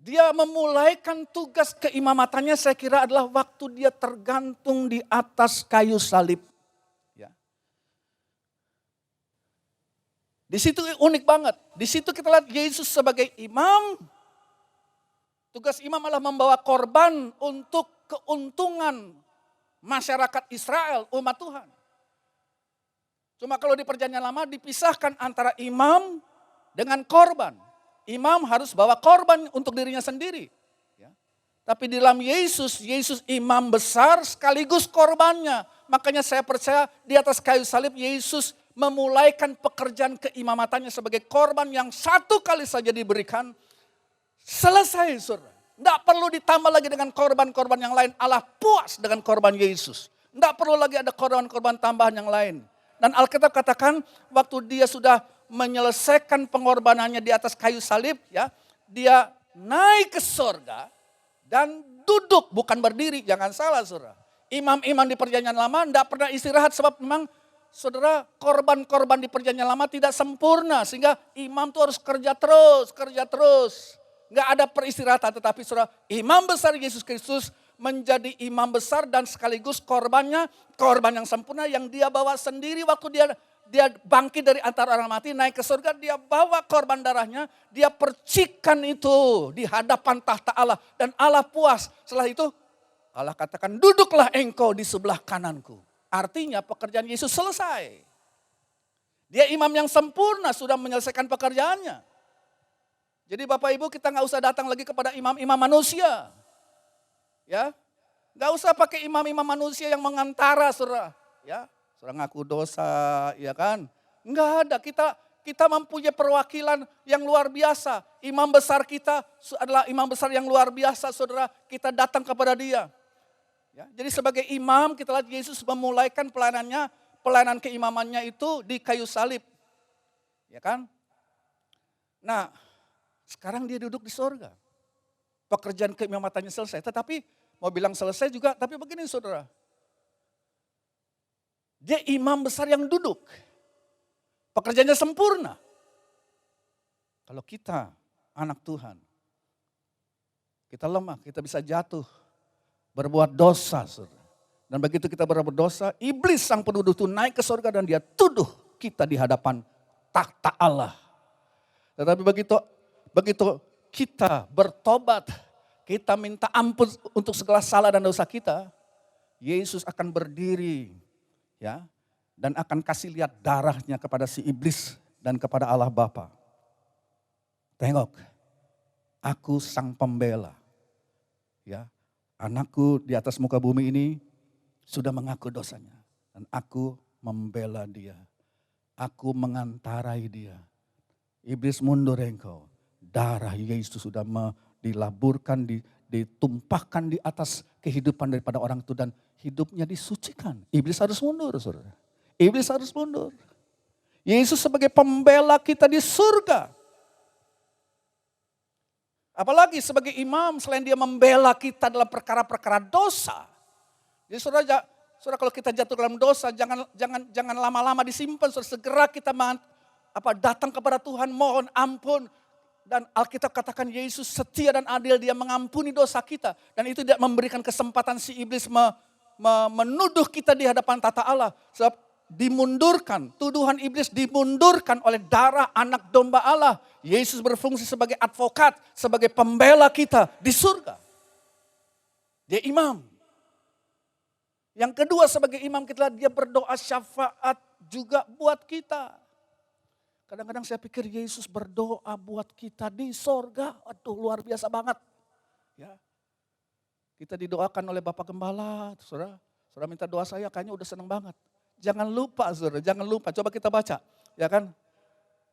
dia memulaikan tugas keimamatannya, saya kira adalah waktu dia tergantung di atas kayu salib. Di situ unik banget. Di situ kita lihat Yesus sebagai imam. Tugas imam adalah membawa korban untuk keuntungan masyarakat Israel, umat Tuhan. Cuma kalau di Perjanjian Lama dipisahkan antara imam dengan korban. Imam harus bawa korban untuk dirinya sendiri. Ya. Tapi di dalam Yesus imam besar sekaligus korbannya. Makanya saya percaya di atas kayu salib Yesus memulaikan pekerjaan keimamatannya sebagai korban yang satu kali saja diberikan. Selesai, saudara. Tidak perlu ditambah lagi dengan korban-korban yang lain. Allah puas dengan korban Yesus. Tidak perlu lagi ada korban-korban tambahan yang lain. Dan Alkitab katakan waktu dia sudah menyelesaikan pengorbanannya di atas kayu salib, ya, dia naik ke surga dan duduk, bukan berdiri. Jangan salah, saudara. Imam-imam di Perjanjian Lama tidak pernah istirahat sebab memang, saudara, korban-korban di Perjanjian Lama tidak sempurna. Sehingga imam itu harus kerja terus. Nggak ada peristirahatan. Tetapi saudara, imam besar Yesus Kristus menjadi imam besar dan sekaligus korbannya, korban yang sempurna yang dia bawa sendiri waktu dia bangkit dari antara orang mati, naik ke surga, dia bawa korban darahnya, dia percikan itu di hadapan tahta Allah. Dan Allah puas. Setelah itu Allah katakan, duduklah engkau di sebelah kananku. Artinya pekerjaan Yesus selesai. Dia imam yang sempurna, sudah menyelesaikan pekerjaannya. Jadi Bapak Ibu, kita nggak usah datang lagi kepada imam-imam manusia. Ya, Gak usah pakai imam-imam manusia yang mengantara, saudara. Ya, saudara ngaku dosa, ya kan? Enggak ada, kita mempunyai perwakilan yang luar biasa. Imam besar kita adalah imam besar yang luar biasa, saudara. Kita datang kepada dia. Ya, jadi sebagai imam, kita lihat Yesus memulaikan pelayanan keimamannya itu di kayu salib. Ya kan? Nah, sekarang dia duduk di sorga. Pekerjaan keimamannya selesai, tetapi mau bilang selesai juga, tapi begini saudara. Dia imam besar yang duduk. Pekerjaannya sempurna. Kalau kita anak Tuhan, kita lemah, kita bisa jatuh, berbuat dosa. Saudara. Dan begitu kita berbuat dosa, iblis sang penuduh itu naik ke surga dan dia tuduh kita di hadapan takhta Allah. Tetapi begitu kita bertobat, kita minta ampun untuk segala salah dan dosa kita, Yesus akan berdiri, ya, dan akan kasih lihat darahnya kepada si iblis dan kepada Allah Bapa. Tengok, aku sang pembela. Ya, anakku di atas muka bumi ini sudah mengaku dosanya. Dan aku membela dia. Aku mengantarai dia. Iblis mundur engkau. Darah Yesus sudah dilaburkan, ditumpahkan di atas kehidupan daripada orang itu. Dan hidupnya disucikan. Iblis harus mundur, saudara. Iblis harus mundur. Yesus sebagai pembela kita di surga. Apalagi sebagai imam selain dia membela kita dalam perkara-perkara dosa. Jadi saudara kalau kita jatuh dalam dosa jangan lama-lama disimpan. Saudara, segera kita datang kepada Tuhan, mohon ampun. Dan Alkitab katakan Yesus setia dan adil, dia mengampuni dosa kita. Dan itu tidak memberikan kesempatan si iblis menuduh kita di hadapan tata Allah. Sebab dimundurkan, tuduhan iblis dimundurkan oleh darah anak domba Allah. Yesus berfungsi sebagai advokat, sebagai pembela kita di surga. Dia imam. Yang kedua sebagai imam kita, dia berdoa syafaat juga buat kita. Kadang-kadang saya pikir Yesus berdoa buat kita di sorga. Aduh, luar biasa banget. Ya. Kita didoakan oleh Bapak Gembala. Saudara minta doa saya, kayaknya udah seneng banget. Jangan lupa saudara, jangan lupa. Coba kita baca. Ya kan?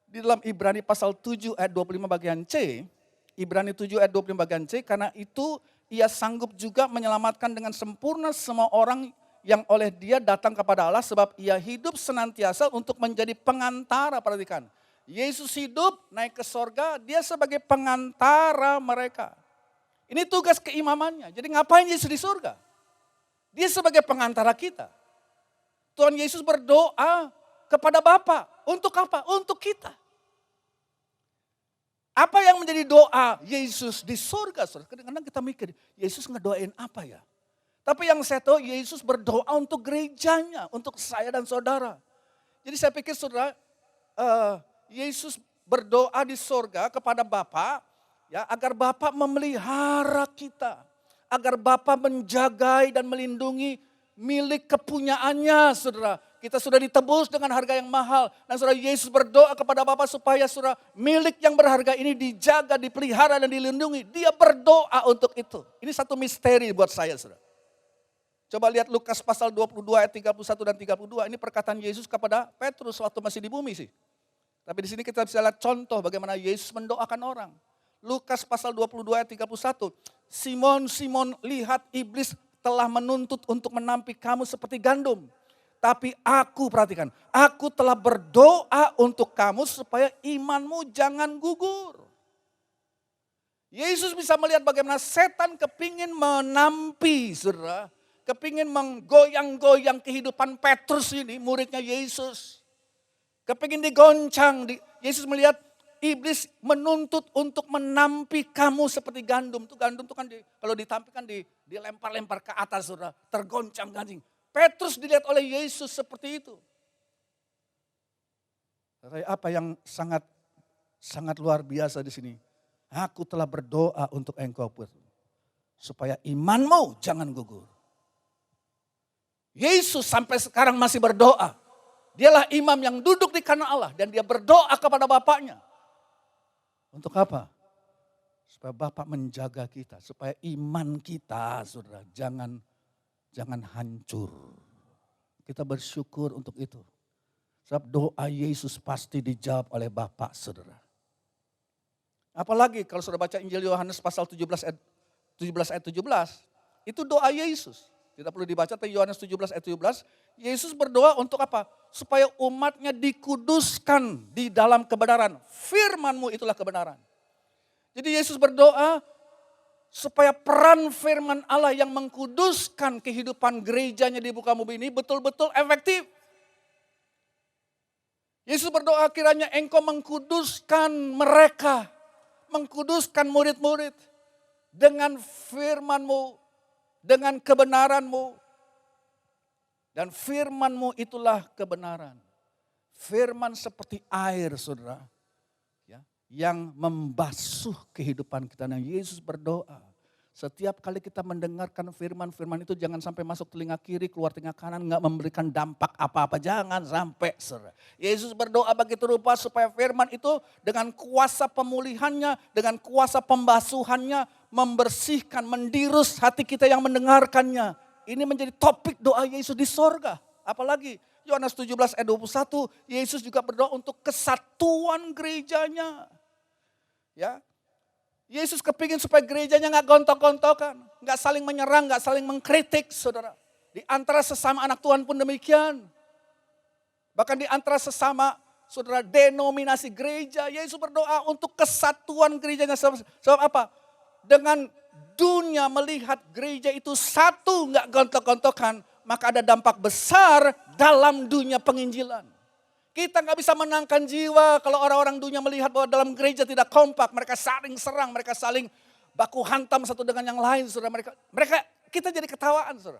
Di dalam Ibrani pasal 7 ayat 25 bagian C. Ibrani 7 ayat 25 bagian C. Karena itu ia sanggup juga menyelamatkan dengan sempurna semua orang yang oleh dia datang kepada Allah. Sebab ia hidup senantiasa untuk menjadi pengantara. Perhatikan. Yesus hidup naik ke sorga, dia sebagai pengantara mereka. Ini tugas keimamannya. Jadi ngapain Yesus di surga? Dia sebagai pengantara kita. Tuhan Yesus berdoa kepada Bapa. Untuk apa? Untuk kita. Apa yang menjadi doa Yesus di surga? Kadang-kadang kita mikir, Yesus ngedoain apa ya? Tapi yang saya tahu Yesus berdoa untuk gerejanya, untuk saya dan saudara. Jadi saya pikir saudara, Yesus berdoa di surga kepada Bapa, ya, agar Bapa memelihara kita. Agar Bapa menjagai dan melindungi milik kepunyaannya, saudara. Kita sudah ditebus dengan harga yang mahal. Dan saudara, Yesus berdoa kepada Bapa supaya saudara milik yang berharga ini dijaga, dipelihara dan dilindungi. Dia berdoa untuk itu. Ini satu misteri buat saya, saudara. Coba lihat Lukas pasal 22 ayat 31 dan 32. Ini perkataan Yesus kepada Petrus waktu masih di bumi sih. Tapi di sini kita bisa lihat contoh bagaimana Yesus mendoakan orang. Lukas pasal 22 ayat 31. Simon, Simon, lihat iblis telah menuntut untuk menampik kamu seperti gandum. Tapi aku, perhatikan, aku telah berdoa untuk kamu supaya imanmu jangan gugur. Yesus bisa melihat bagaimana setan kepingin menampi, saudara. Kepingin menggoyang-goyang kehidupan Petrus ini, muridnya Yesus. Kepingin digoncang. Yesus melihat iblis menuntut untuk menampi kamu seperti gandum. Gandum itu kan kalau ditampilkan dilempar-lempar ke atas, saudara. Tergoncang-gancing. Petrus dilihat oleh Yesus seperti itu. Apa yang sangat luar biasa di sini. Aku telah berdoa untuk engkau, supaya imanmu jangan gugur. Yesus sampai sekarang masih berdoa. Dialah imam yang duduk di kanan Allah dan dia berdoa kepada Bapaknya. Untuk apa? Supaya Bapak menjaga kita, supaya iman kita, saudara, jangan hancur. Kita bersyukur untuk itu. Sebab doa Yesus pasti dijawab oleh Bapak, saudara. Apalagi kalau saudara baca Injil Yohanes pasal 17 ayat 17, itu doa Yesus. Tidak perlu dibaca, tapi Yohanes 17 ayat 17, Yesus berdoa untuk apa? Supaya umatnya dikuduskan di dalam kebenaran. Firman-Mu itulah kebenaran. Jadi Yesus berdoa supaya peran firman Allah yang mengkuduskan kehidupan gerejanya di muka bumi ini betul-betul efektif. Yesus berdoa kiranya Engkau mengkuduskan mereka, mengkuduskan murid-murid dengan firman-Mu, dengan kebenaran-Mu. Dan firman-Mu itulah kebenaran. Firman seperti air, saudara, ya, yang membasuh kehidupan kita. Nah, Yesus berdoa, setiap kali kita mendengarkan firman-firman itu jangan sampai masuk telinga kiri, keluar telinga kanan, nggak memberikan dampak apa-apa. Jangan sampai, saudara. Yesus berdoa begitu rupa supaya firman itu dengan kuasa pemulihannya, dengan kuasa pembasuhannya, membersihkan, mendirus hati kita yang mendengarkannya. Ini menjadi topik doa Yesus di sorga. Apalagi Yohanes 17 ayat 21, Yesus juga berdoa untuk kesatuan gerejanya. Ya, Yesus kepingin supaya gerejanya gak gontok-gontokan, gak saling menyerang, gak saling mengkritik, saudara. Di antara sesama anak Tuhan pun demikian. Bahkan di antara sesama saudara denominasi gereja, Yesus berdoa untuk kesatuan gerejanya. Sebab apa? Dengan dunia melihat gereja itu satu, gak gontok-gontokan, maka ada dampak besar dalam dunia penginjilan. Kita gak bisa menangkan jiwa kalau orang-orang dunia melihat bahwa dalam gereja tidak kompak. Mereka saling serang, mereka saling baku hantam satu dengan yang lain. Saudara. Kita jadi ketawaan. Saudara.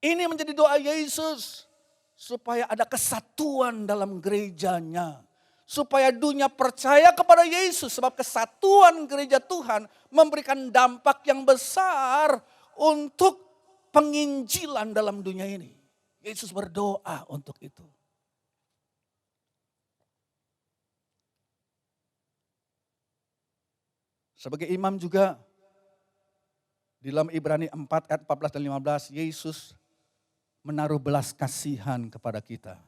Ini menjadi doa Yesus. Supaya ada kesatuan dalam gerejanya. Supaya dunia percaya kepada Yesus. Sebab kesatuan gereja Tuhan memberikan dampak yang besar untuk penginjilan dalam dunia ini. Yesus berdoa untuk itu. Sebagai imam juga, di dalam Ibrani 4 ayat 14 dan 15, Yesus menaruh belas kasihan kepada kita.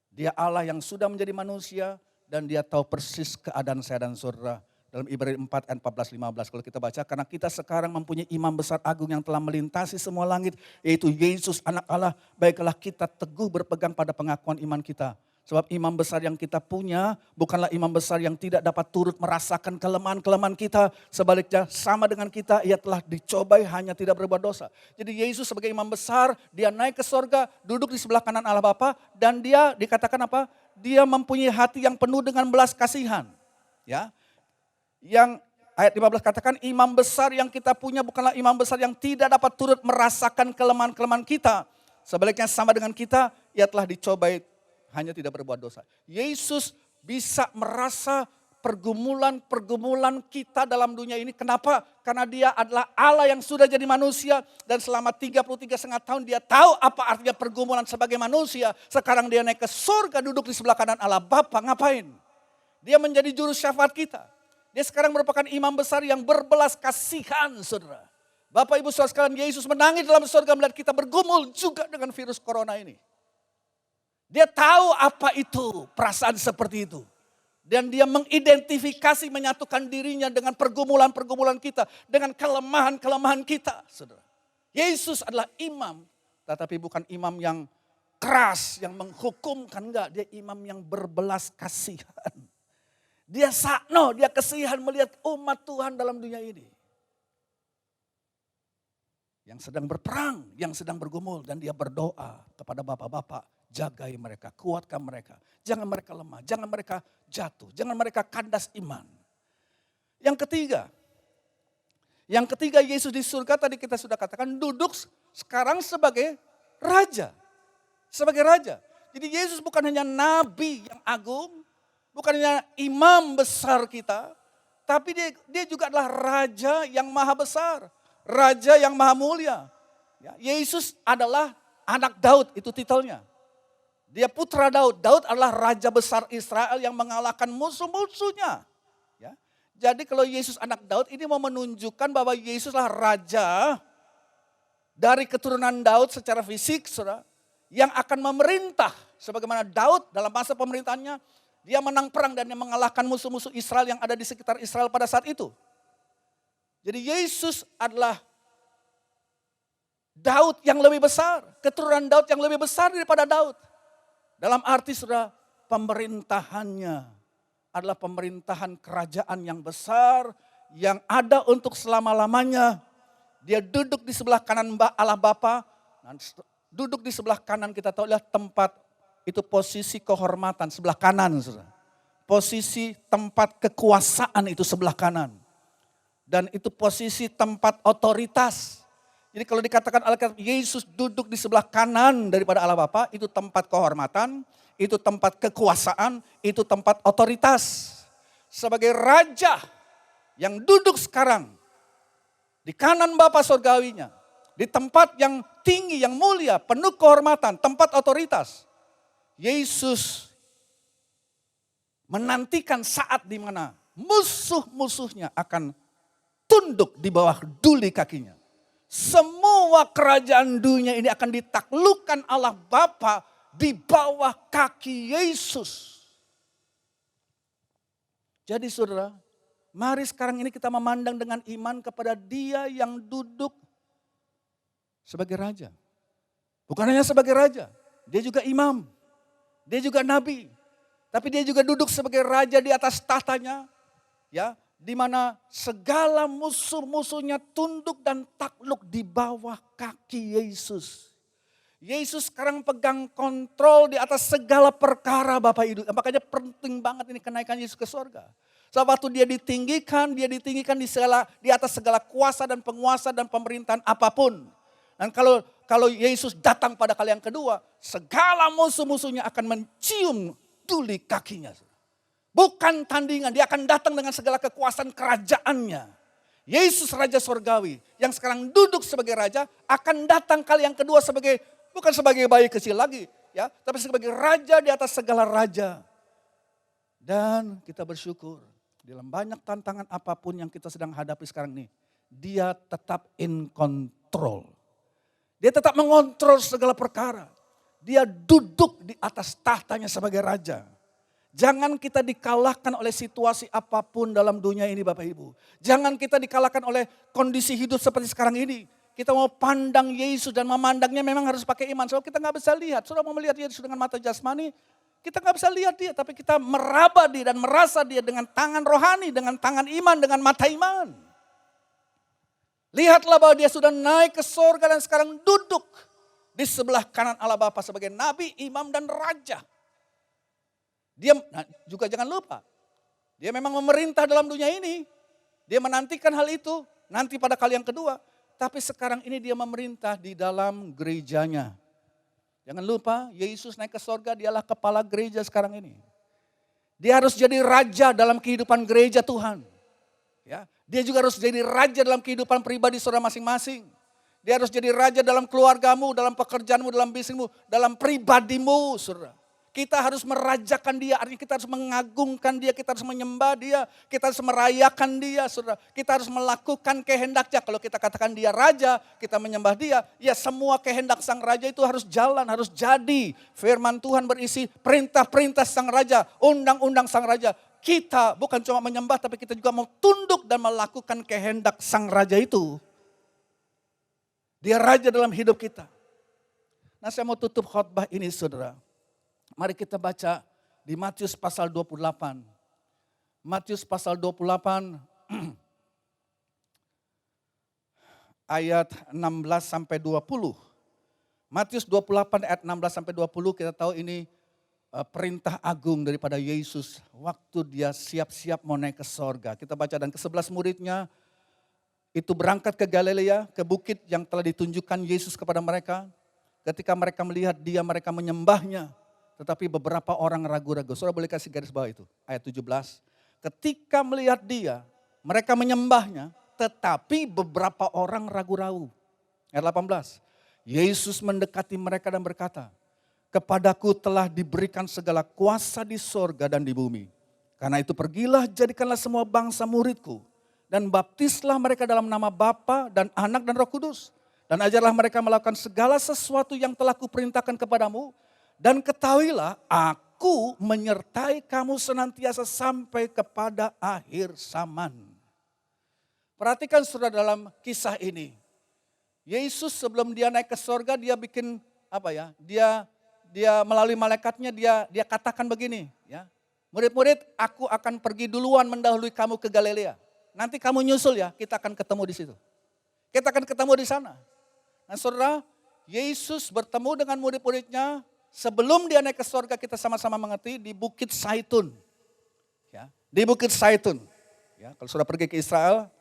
Dia Allah yang sudah menjadi manusia dan dia tahu persis keadaan saya dan saudara. Dalam Ibrani 4 ayat 14-15 kalau kita baca, karena kita sekarang mempunyai imam besar agung yang telah melintasi semua langit, yaitu Yesus anak Allah, baiklah kita teguh berpegang pada pengakuan iman kita. Sebab imam besar yang kita punya bukanlah imam besar yang tidak dapat turut merasakan kelemahan-kelemahan kita. Sebaliknya sama dengan kita, ia telah dicobai hanya tidak berbuat dosa. Jadi Yesus sebagai imam besar, dia naik ke sorga, duduk di sebelah kanan Allah Bapa, dan dia dikatakan apa? Dia mempunyai hati yang penuh dengan belas kasihan. Ya, yang ayat 15 katakan imam besar yang kita punya bukanlah imam besar yang tidak dapat turut merasakan kelemahan-kelemahan kita. Sebaliknya sama dengan kita, ia telah dicobai hanya tidak berbuat dosa. Yesus bisa merasa pergumulan-pergumulan kita dalam dunia ini. Kenapa? Karena dia adalah Allah yang sudah jadi manusia. Dan selama 33,5 tahun dia tahu apa artinya pergumulan sebagai manusia. Sekarang dia naik ke surga, duduk di sebelah kanan Allah Bapa. Ngapain? Dia menjadi juru syafaat kita. Dia sekarang merupakan imam besar yang berbelas kasihan, saudara. Bapak Ibu saudara sekalian, Yesus menangis dalam surga melihat kita bergumul juga dengan virus corona ini. Dia tahu apa itu, perasaan seperti itu. Dan dia mengidentifikasi, menyatukan dirinya dengan pergumulan-pergumulan kita. Dengan kelemahan-kelemahan kita, saudara. Yesus adalah imam, tetapi bukan imam yang keras, yang menghukumkan. Enggak, dia imam yang berbelas kasihan. Dia sakno, dia kasihan melihat umat Tuhan dalam dunia ini. Yang sedang berperang, yang sedang bergumul. Dan dia berdoa kepada bapak-bapak. Jagai mereka, kuatkan mereka. Jangan mereka lemah, jangan mereka jatuh. Jangan mereka kandas iman. Yang ketiga Yesus di surga tadi kita sudah katakan duduk sekarang sebagai raja. Sebagai raja. Jadi Yesus bukan hanya nabi yang agung. Bukan hanya imam besar kita. Tapi dia juga adalah raja yang maha besar. Raja yang maha mulia. Ya, Yesus adalah anak Daud, itu titelnya. Dia putra Daud. Daud adalah raja besar Israel yang mengalahkan musuh-musuhnya. Ya. Jadi kalau Yesus anak Daud ini mau menunjukkan bahwa Yesuslah raja dari keturunan Daud secara fisik, saudara, yang akan memerintah sebagaimana Daud dalam masa pemerintahannya, dia menang perang dan dia mengalahkan musuh-musuh Israel yang ada di sekitar Israel pada saat itu. Jadi Yesus adalah Daud yang lebih besar, keturunan Daud yang lebih besar daripada Daud. Dalam arti saudara, pemerintahannya adalah pemerintahan kerajaan yang besar, yang ada untuk selama-lamanya. Dia duduk di sebelah kanan Allah Bapa, dan duduk di sebelah kanan kita tahu adalah tempat, itu posisi kehormatan sebelah kanan. Saudara. Posisi tempat kekuasaan itu sebelah kanan. Dan itu posisi tempat otoritas. Jadi kalau dikatakan Alkitab Yesus duduk di sebelah kanan daripada Allah Bapa, itu tempat kehormatan, itu tempat kekuasaan, itu tempat otoritas. Sebagai raja yang duduk sekarang di kanan Bapa surgawinya, di tempat yang tinggi, yang mulia, penuh kehormatan, tempat otoritas. Yesus menantikan saat di mana musuh-musuhnya akan tunduk di bawah duli kakinya. Semua kerajaan dunia ini akan ditaklukkan Allah Bapa di bawah kaki Yesus. Jadi saudara, mari sekarang ini kita memandang dengan iman kepada Dia yang duduk sebagai raja. Bukan hanya sebagai raja, Dia juga imam, Dia juga nabi. Tapi Dia juga duduk sebagai raja di atas tahtanya, ya, di mana segala musuh-musuhnya tunduk dan takluk di bawah kaki Yesus. Yesus sekarang pegang kontrol di atas segala perkara Bapak Ibu. Makanya penting banget ini kenaikan Yesus ke surga. Saat waktu dia ditinggikan di atas segala kuasa dan penguasa dan pemerintahan apapun. Dan kalau Yesus datang pada kali yang kedua, segala musuh-musuhnya akan mencium duli kakinya. Bukan tandingan, dia akan datang dengan segala kekuasaan kerajaannya. Yesus Raja Surgawi yang sekarang duduk sebagai raja akan datang kali yang kedua bukan sebagai bayi kecil lagi, ya, tapi sebagai raja di atas segala raja. Dan kita bersyukur dalam banyak tantangan apapun yang kita sedang hadapi sekarang ini, Dia tetap in control. Dia tetap mengontrol segala perkara. Dia duduk di atas tahtanya sebagai raja. Jangan kita dikalahkan oleh situasi apapun dalam dunia ini Bapak Ibu. Jangan kita dikalahkan oleh kondisi hidup seperti sekarang ini. Kita mau pandang Yesus dan memandangnya memang harus pakai iman. Sebab kita gak bisa lihat. Sudah mau melihat Yesus dengan mata jasmani, kita gak bisa lihat Dia. Tapi kita meraba Dia dan merasa Dia dengan tangan rohani, dengan tangan iman, dengan mata iman. Lihatlah bahwa Dia sudah naik ke surga dan sekarang duduk di sebelah kanan Allah Bapa sebagai nabi, imam dan raja. Dia juga jangan lupa, Dia memang memerintah dalam dunia ini. Dia menantikan hal itu nanti pada kali yang kedua. Tapi sekarang ini Dia memerintah di dalam gerejanya. Jangan lupa Yesus naik ke surga, Dialah kepala gereja sekarang ini. Dia harus jadi raja dalam kehidupan gereja Tuhan. Ya, Dia juga harus jadi raja dalam kehidupan pribadi saudara masing-masing. Dia harus jadi raja dalam keluargamu, dalam pekerjaanmu, dalam bisnismu, dalam pribadimu saudara. Kita harus merajakan Dia, artinya kita harus mengagungkan Dia, kita harus menyembah Dia, kita harus merayakan Dia, saudara. Kita harus melakukan kehendaknya. Kalau kita katakan Dia raja, kita menyembah Dia, ya semua kehendak sang raja itu harus jalan, harus jadi. Firman Tuhan berisi perintah-perintah sang raja, undang-undang sang raja. Kita bukan cuma menyembah, tapi kita juga mau tunduk dan melakukan kehendak sang raja itu. Dia raja dalam hidup kita. Nah, saya mau tutup khotbah ini saudara. Mari kita baca di Matius pasal 28. Matius pasal 28 ayat 16 sampai 20. Matius 28 ayat 16 sampai 20 kita tahu ini perintah agung daripada Yesus waktu Dia siap-siap mau naik ke sorga. Kita baca dan ke-11 muridnya itu berangkat ke Galilea, ke bukit yang telah ditunjukkan Yesus kepada mereka. Ketika mereka melihat Dia, mereka menyembahnya. Tetapi beberapa orang ragu-ragu. Saudara boleh kasih garis bawah itu. Ayat 17. Ketika melihat Dia, mereka menyembahnya. Tetapi beberapa orang ragu-ragu. Ayat 18. Yesus mendekati mereka dan berkata, kepadaku telah diberikan segala kuasa di sorga dan di bumi. Karena itu pergilah, jadikanlah semua bangsa muridku. Dan baptislah mereka dalam nama Bapa dan Anak dan Roh Kudus. Dan ajarlah mereka melakukan segala sesuatu yang telah kuperintahkan kepadamu. Dan ketahuilah, aku menyertai kamu senantiasa sampai kepada akhir zaman. Perhatikan saudara dalam kisah ini. Yesus sebelum dia naik ke sorga, dia bikin apa ya? Dia melalui malaikatnya dia katakan begini, ya. Murid-murid, aku akan pergi duluan mendahului kamu ke Galilea. Nanti kamu nyusul ya, kita akan ketemu di situ. Kita akan ketemu di sana. Nah saudara, Yesus bertemu dengan murid-muridnya sebelum dia naik ke sorga, kita sama-sama mengerti di Bukit Zaitun. Ya, di Bukit Zaitun. Ya, kalau sudah pergi ke Israel,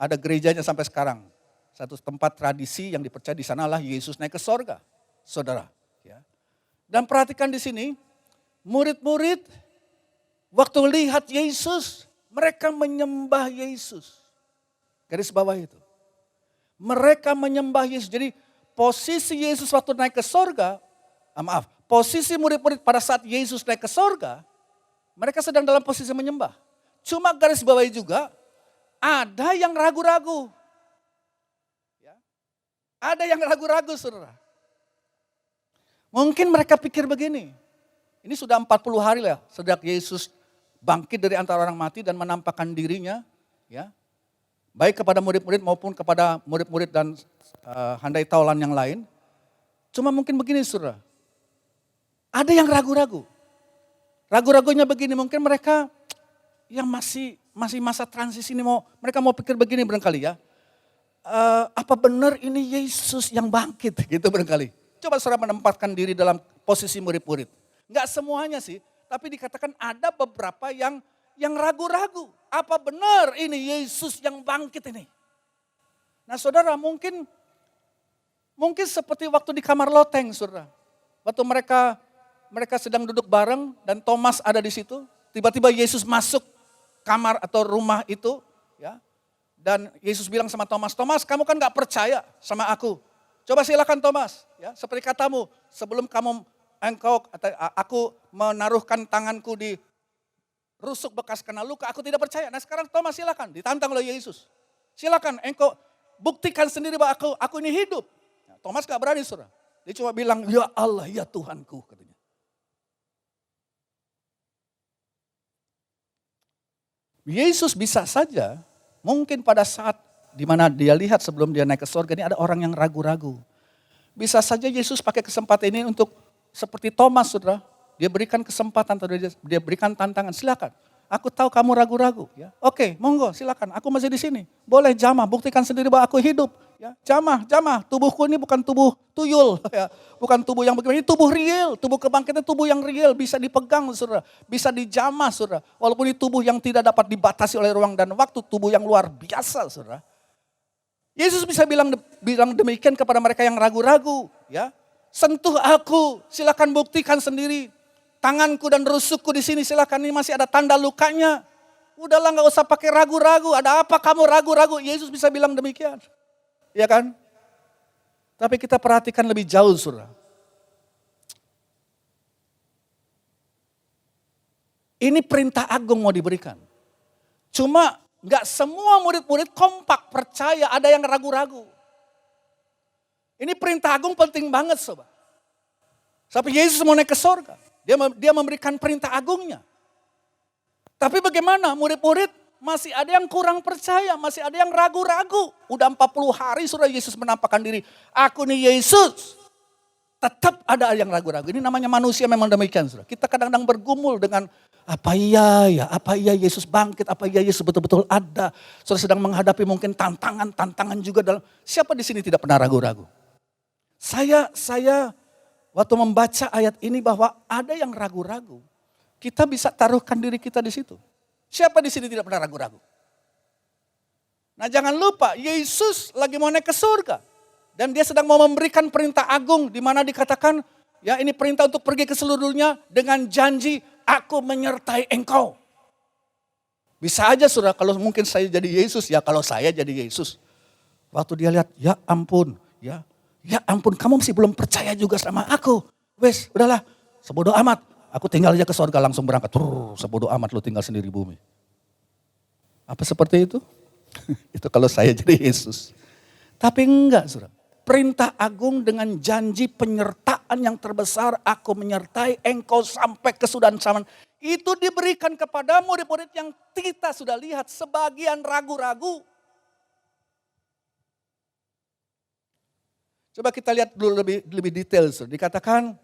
ada gerejanya sampai sekarang. Satu tempat tradisi yang dipercaya di sanalah Yesus naik ke sorga, saudara. Ya. Dan perhatikan di sini, murid-murid waktu lihat Yesus, mereka menyembah Yesus. Garis bawah itu. Mereka menyembah Yesus. Jadi posisi Yesus waktu naik ke sorga, posisi murid-murid pada saat Yesus naik ke sorga, mereka sedang dalam posisi menyembah. Cuma garis bawahi juga, ada yang ragu-ragu. Ya. Ada yang ragu-ragu saudara. Mungkin mereka pikir begini, ini sudah 40 hari lah sejak Yesus bangkit dari antara orang mati dan menampakkan dirinya, ya, baik kepada murid-murid maupun kepada murid-murid dan handai taulan yang lain. Cuma mungkin begini saudara, ada yang ragu-ragu. Ragu-ragunya begini, mungkin mereka yang masih masa transisi ini mereka mau pikir begini barangkali ya. Apa benar ini Yesus yang bangkit gitu barangkali. Coba saudara menempatkan diri dalam posisi murid-murid. Enggak semuanya sih, tapi dikatakan ada beberapa yang ragu-ragu. Apa benar ini Yesus yang bangkit ini? Nah saudara mungkin seperti waktu di kamar loteng saudara. Waktu mereka sedang duduk bareng dan Thomas ada di situ. Tiba-tiba Yesus masuk kamar atau rumah itu. Ya. Dan Yesus bilang sama Thomas, Thomas kamu kan gak percaya sama aku. Coba silakan Thomas, ya, seperti katamu sebelum aku menaruhkan tanganku di rusuk bekas kena luka, aku tidak percaya. Nah sekarang Thomas silakan, ditantang oleh Yesus. Silakan engkau buktikan sendiri bahwa aku ini hidup. Nah, Thomas gak berani saudara. Dia cuma bilang, ya Allah, ya Tuhanku katanya. Yesus bisa saja mungkin pada saat di mana dia lihat sebelum dia naik ke surga ini ada orang yang ragu-ragu. Bisa saja Yesus pakai kesempatan ini untuk seperti Thomas saudara. Dia berikan kesempatan atau dia berikan tantangan, silakan. Aku tahu kamu ragu-ragu. Ya. Oke, monggo silakan. Aku masih di sini. Boleh jamah, buktikan sendiri bahwa aku hidup. Ya. Jamah. Tubuhku ini bukan tubuh tuyul. Ya. Bukan tubuh yang bagaimana, ini tubuh real. Tubuh kebangkitan tubuh yang real. Bisa dipegang saudara. Bisa dijamah saudara. Walaupun ini tubuh yang tidak dapat dibatasi oleh ruang dan waktu. Tubuh yang luar biasa saudara. Yesus bisa bilang demikian kepada mereka yang ragu-ragu. Ya. Sentuh aku, silakan buktikan sendiri. Tanganku dan rusukku di sini silakan, ini masih ada tanda lukanya. Udahlah gak usah pakai ragu-ragu, ada apa kamu ragu-ragu? Yesus bisa bilang demikian. Ya kan? Tapi kita perhatikan lebih jauh saudara. Ini perintah agung mau diberikan. Cuma gak semua murid-murid kompak percaya, ada yang ragu-ragu. Ini perintah agung penting banget sobat. Sampai Yesus mau naik ke sorga. Dia memberikan perintah agungnya. Tapi bagaimana murid-murid masih ada yang kurang percaya, masih ada yang ragu-ragu. Udah 40 hari sudah Yesus menampakkan diri. Aku nih Yesus. Tetap ada yang ragu-ragu. Ini namanya manusia memang demikian. Saudara. Kita kadang-kadang bergumul dengan apa iya Yesus bangkit, apa iya Yesus betul-betul ada. Saudara sedang menghadapi mungkin tantangan juga dalam. Siapa di sini tidak pernah ragu-ragu? Saya waktu membaca ayat ini bahwa ada yang ragu-ragu, kita bisa taruhkan diri kita di situ. Siapa di sini tidak pernah ragu-ragu? Nah jangan lupa, Yesus lagi mau naik ke surga. Dan dia sedang mau memberikan perintah agung, di mana dikatakan, ya ini perintah untuk pergi ke seluruh dunia dengan janji, aku menyertai engkau. Bisa aja saudara, kalau mungkin saya jadi Yesus, ya kalau saya jadi Yesus. Waktu dia lihat, ya ampun, ya ampun, kamu masih belum percaya juga sama aku. Wes, udahlah, sebodoh amat. Aku tinggal aja ke surga langsung berangkat. Sebodoh amat lu tinggal sendiri bumi. Apa seperti itu? Itu kalau saya jadi Yesus. Tapi enggak, saudara. Perintah agung dengan janji penyertaan yang terbesar, aku menyertai engkau sampai kesudahan zaman. Itu diberikan kepada murid-murid yang kita sudah lihat sebagian ragu-ragu. Coba kita lihat dulu lebih detail. Dikatakan,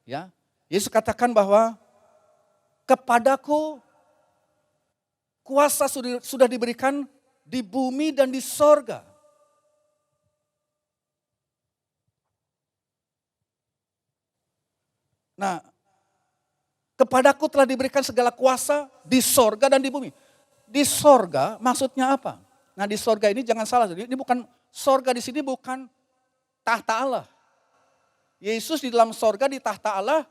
ya, Yesus katakan bahwa kepadaku kuasa sudah diberikan di bumi dan di sorga. Nah, kepadaku telah diberikan segala kuasa di sorga dan di bumi. Di sorga maksudnya apa? Nah, di sorga ini jangan salah, ini bukan sorga di sini bukan tahta Allah. Yesus di dalam sorga di tahta Allah,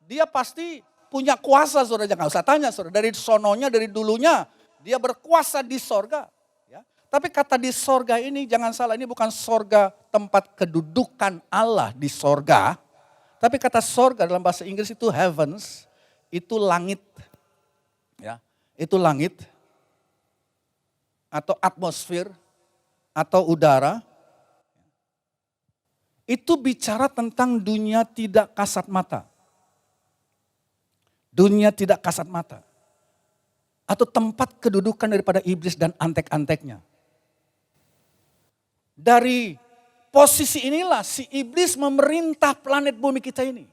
dia pasti punya kuasa, saudara. Jangan usah tanya, saudara. Dari sononya, dari dulunya, dia berkuasa di sorga. Ya. Tapi kata di sorga ini jangan salah, ini bukan sorga tempat kedudukan Allah di sorga. Tapi kata sorga dalam bahasa Inggris itu heavens, itu langit. Ya, itu langit. Atau atmosfer, atau udara. Itu bicara tentang dunia tidak kasat mata. Dunia tidak kasat mata. Atau tempat kedudukan daripada iblis dan antek-anteknya. Dari posisi inilah si iblis memerintah planet bumi kita ini.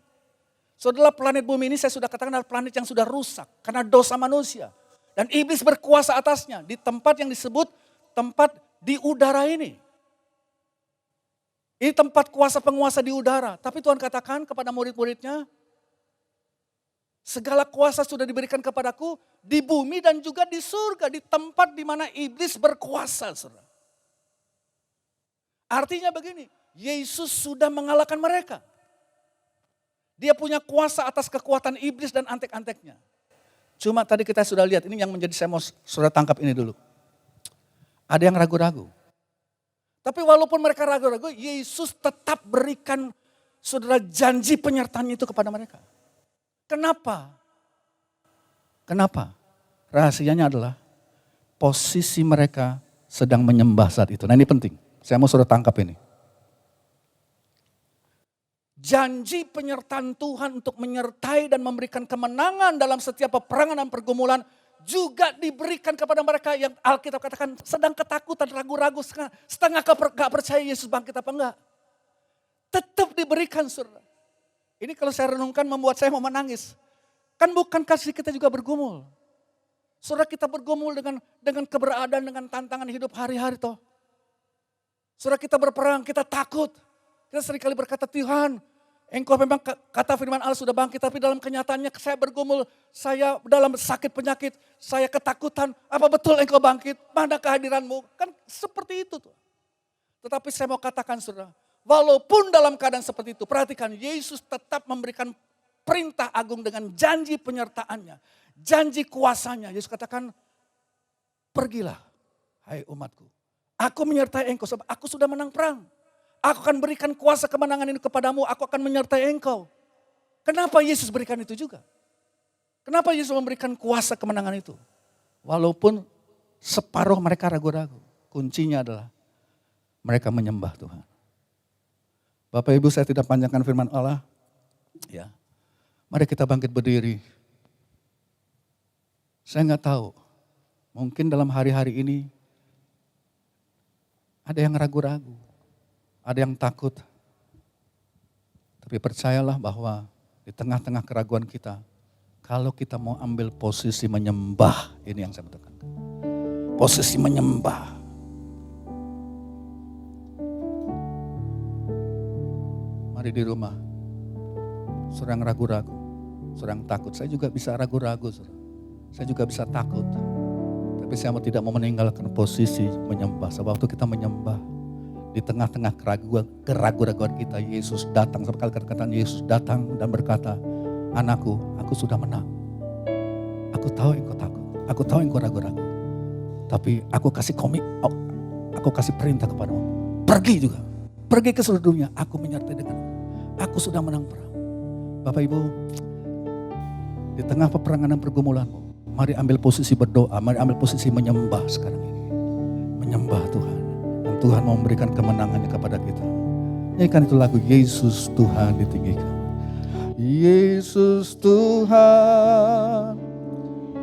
Saudara, planet bumi ini saya sudah katakan adalah planet yang sudah rusak karena dosa manusia. Dan iblis berkuasa atasnya di tempat yang disebut tempat di udara ini. Ini tempat kuasa penguasa di udara. Tapi Tuhan katakan kepada murid-muridnya, segala kuasa sudah diberikan kepadaku di bumi dan juga di surga. Di tempat di mana iblis berkuasa. Saudara. Artinya begini, Yesus sudah mengalahkan mereka. Dia punya kuasa atas kekuatan iblis dan antek-anteknya. Cuma tadi kita sudah lihat, ini yang menjadi saya mau saudara tangkap ini dulu. Ada yang ragu-ragu. Tapi walaupun mereka ragu-ragu, Yesus tetap berikan saudara janji penyertaannya itu kepada mereka. Kenapa? Kenapa? Rahasianya adalah posisi mereka sedang menyembah saat itu. Nah ini penting. Saya mau saudara tangkap ini. Janji penyertaan Tuhan untuk menyertai dan memberikan kemenangan dalam setiap peperangan dan pergumulan juga diberikan kepada mereka yang Alkitab katakan sedang ketakutan, ragu-ragu, setengah gak percaya Yesus bangkit apa enggak. Tetap diberikan, saudara. Ini kalau saya renungkan membuat saya mau menangis. Kan bukan kasih kita juga bergumul. Saudara, kita bergumul dengan keberadaan, dengan tantangan hidup hari-hari toh. Saudara, kita berperang, kita takut. Kita seringkali berkata, Tuhan, Engkau memang kata firman Allah sudah bangkit, tapi dalam kenyataannya saya bergumul, saya dalam sakit penyakit, saya ketakutan. Apa betul Engkau bangkit? Mana kehadiranmu? Kan seperti itu tuh. Tetapi saya mau katakan, saudara, walaupun dalam keadaan seperti itu, perhatikan, Yesus tetap memberikan perintah agung dengan janji penyertaannya, janji kuasanya. Yesus katakan, pergilah, hai umatku. Aku menyertai engkau sebab aku sudah menang perang. Aku akan berikan kuasa kemenangan ini kepadamu. Aku akan menyertai engkau. Kenapa Yesus berikan itu juga? Kenapa Yesus memberikan kuasa kemenangan itu? Walaupun separuh mereka ragu-ragu. Kuncinya adalah mereka menyembah Tuhan. Bapak Ibu, saya tidak panjangkan firman Allah. Ya, mari kita bangkit berdiri. Saya nggak tahu. Mungkin dalam hari-hari ini ada yang ragu-ragu, ada yang takut. Tapi percayalah bahwa di tengah-tengah keraguan kita, kalau kita mau ambil posisi menyembah, ini yang saya tekankan. Posisi menyembah. Mari di rumah, saudara yang ragu-ragu, saudara yang takut. Saya juga bisa ragu-ragu, saudara. Saya juga bisa takut. Tapi saya tidak mau meninggalkan posisi menyembah. Sebab waktu kita menyembah, di tengah-tengah keraguan kita, Yesus datang. Sekali kata-kata Yesus datang dan berkata, anakku, aku sudah menang. Aku tahu engkau takut, aku tahu engkau ragu-ragu. Tapi aku kasih aku kasih perintah kepadamu. Pergi juga, pergi ke seluruh dunia, aku menyertai denganmu. Aku sudah menang perang. Bapak Ibu, Di tengah peperangan dan pergumulanmu, mari ambil posisi berdoa, mari ambil posisi menyembah sekarang ini. Menyembah Tuhan. Dan Tuhan mau memberikan kemenangannya kepada kita. Nyanyikan itu lagu Yesus Tuhan ditinggikan. Yesus Tuhan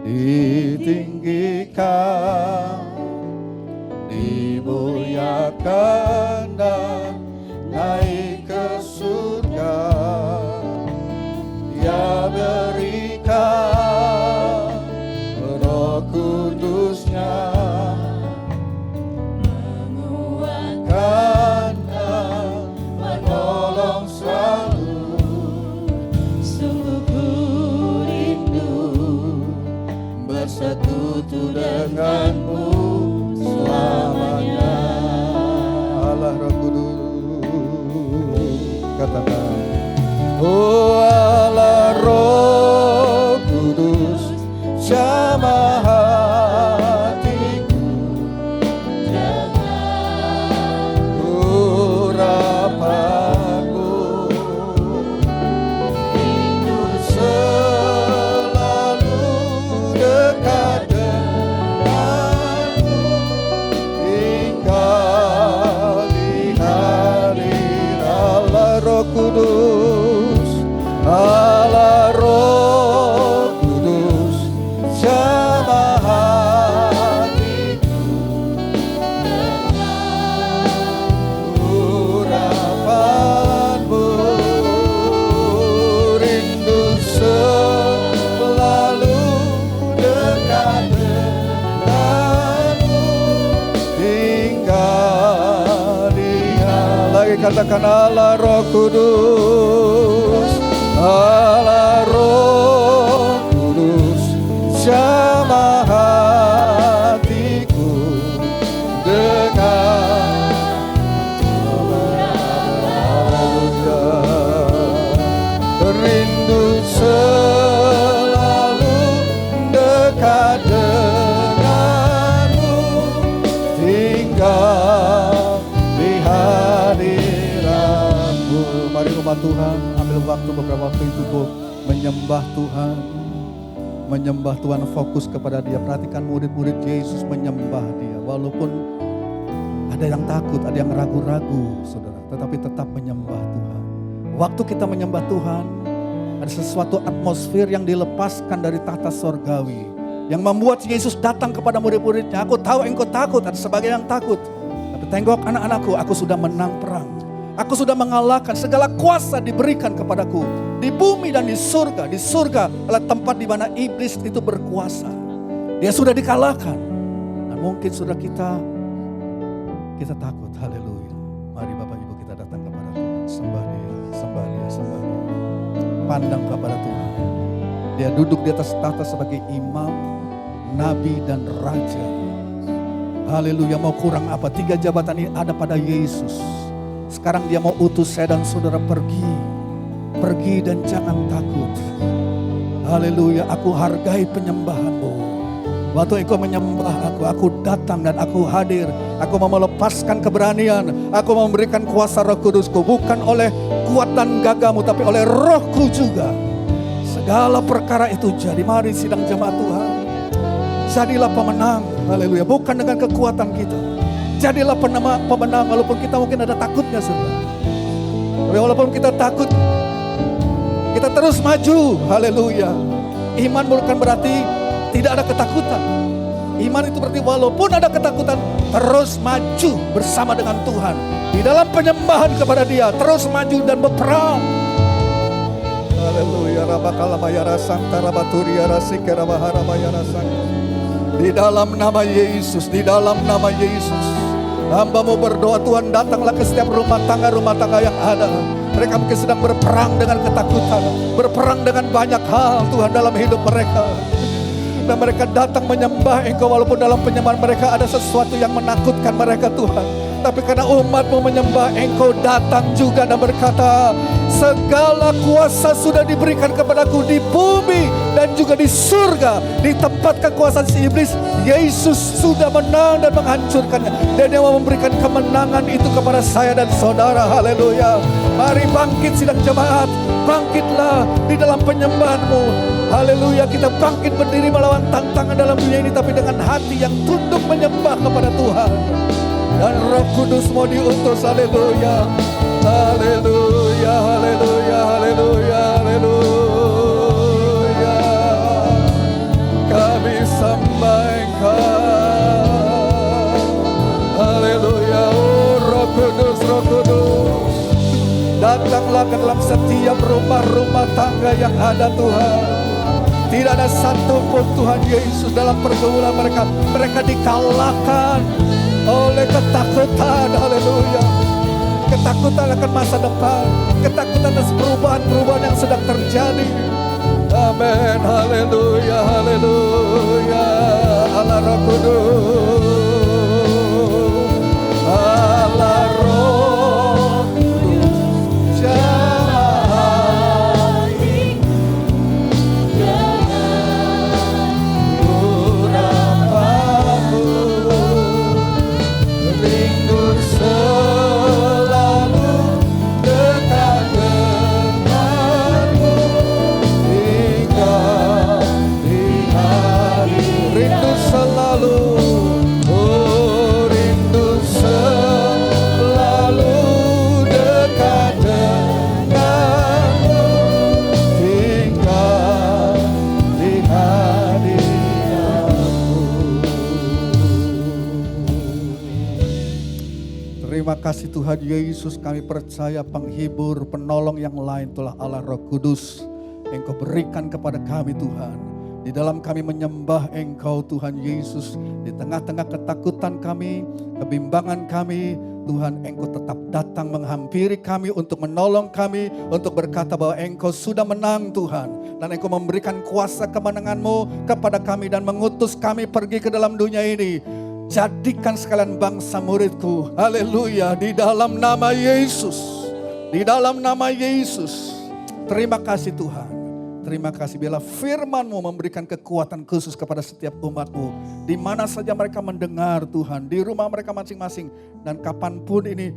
ditinggikan, dimuliakan dan naik ke surga. Dia berikan Roh Kudus-Nya, menguatkan dan menolong selalu. Sungguh rindu bersekutu denganmu selamanya. Allah Roh Kudus, katakan, oh Allah Roh Kudus, jamah hatiku dengan urapanmu. Rindu selalu dekat denganmu, tinggal di hadirat Allah Roh Kudus. Allah Roh Kudus, jamah hatiku dengan urapanmu. Rindu selalu dekat denganmu, tinggal di hadirat. Lagi katakan Allah Roh Kudus. Allah Roh Kudus, jamah hatiku dengan rindu selalu dekat denganmu, tinggal di hadiratmu. Mari umat Tuhan ambil waktu, beberapa waktu itu untuk menyembah Tuhan. Menyembah Tuhan, fokus kepada Dia. Perhatikan murid-murid Yesus menyembah Dia. Walaupun ada yang takut, ada yang ragu-ragu, saudara, tetapi tetap menyembah Tuhan. Waktu kita menyembah Tuhan, ada sesuatu atmosfer yang dilepaskan dari tahta sorgawi, yang membuat Yesus datang kepada murid-muridnya. Aku tahu engkau takut, ada sebagian yang takut. Tapi tengok anak-anakku, aku sudah menang perang. Aku sudah mengalahkan, segala kuasa diberikan kepadaku. Di bumi dan di surga. Di surga adalah tempat di mana iblis itu berkuasa. Dia sudah dikalahkan. Dan mungkin sudah kita takut. Haleluya. Mari Bapak Ibu kita datang kepada Tuhan. Sembah Dia, sembah Dia, sembah Dia. Pandang kepada Tuhan. Dia duduk di atas tahta sebagai imam, nabi dan raja. Haleluya. Mau kurang apa? 3 jabatan ini ada pada Yesus. Sekarang Dia mau utus saya dan saudara pergi. Pergi dan jangan takut. Haleluya, aku hargai penyembahanmu. Waktu engkau menyembah aku datang dan aku hadir. Aku mau melepaskan keberanian. Aku mau memberikan kuasa Roh Kudusku. Bukan oleh kuatan gagahmu, tapi oleh Rohku juga. Segala perkara itu jadi. Mari sidang jemaat Tuhan. Jadilah pemenang. Haleluya, bukan dengan kekuatan kita. Jadilah pemenang walaupun kita mungkin ada takutnya, saudara. Tapi walaupun kita takut, kita terus maju. Haleluya. Iman bukan berarti tidak ada ketakutan. Iman itu berarti walaupun ada ketakutan, terus maju bersama dengan Tuhan. Di dalam penyembahan kepada Dia, terus maju dan berperang. Haleluya. Rabakalabayara Santa Rabaturiara Sikerabaharabayara Santa. Di dalam nama Yesus, di dalam nama Yesus. Hamba mau berdoa, Tuhan datanglah ke setiap rumah tangga yang ada. Mereka mungkin sedang berperang dengan ketakutan, berperang dengan banyak hal Tuhan dalam hidup mereka. Dan mereka datang menyembah Engkau walaupun dalam penyembahan mereka ada sesuatu yang menakutkan mereka Tuhan. Tapi karena umat-Mu menyembah Engkau datang juga dan berkata, segala kuasa sudah diberikan kepadaku di bumi dan juga di surga. Di tempat kekuasaan si iblis, Yesus sudah menang dan menghancurkannya. Dan Dia mau memberikan kemenangan itu kepada saya dan saudara. Haleluya. Mari bangkit sidang jemaat. bangkitlah di dalam penyembahan-Mu. Haleluya, kita bangkit berdiri melawan tantangan dalam dunia ini, tapi dengan hati yang tunduk menyembah kepada Tuhan. Dan Roh Kudus mau diutus. Haleluya, haleluya, haleluya, haleluya, haleluya. Kami sembah Engkau. Haleluya, oh Roh Kudus, Roh Kudus. Datanglah ke dalam setiap rumah-rumah tangga yang ada Tuhan. Tidak ada satu pun Tuhan Yesus dalam pergumulan mereka. Mereka dikalahkan oleh ketakutan. Haleluya. Ketakutan akan masa depan. Ketakutan atas perubahan-perubahan yang sedang terjadi. Amin. Haleluya. Haleluya. Allah Roh Kudus. Allah Roh Kudus. Terima kasih Tuhan Yesus, kami percaya penghibur, penolong yang lain telah Allah Roh Kudus Engkau berikan kepada kami Tuhan. Di dalam kami menyembah Engkau Tuhan Yesus, di tengah-tengah ketakutan kami, kebimbangan kami, Tuhan Engkau tetap datang menghampiri kami untuk menolong kami, untuk berkata bahwa Engkau sudah menang Tuhan. Dan Engkau memberikan kuasa kemenangan-Mu kepada kami dan mengutus kami pergi ke dalam dunia ini. Jadikan sekalian bangsa muridku, haleluya, di dalam nama Yesus, di dalam nama Yesus. Terima kasih Tuhan, terima kasih bila firman-Mu memberikan kekuatan khusus kepada setiap umat-Mu. Di mana saja mereka mendengar Tuhan, di rumah mereka masing-masing. Dan kapanpun ini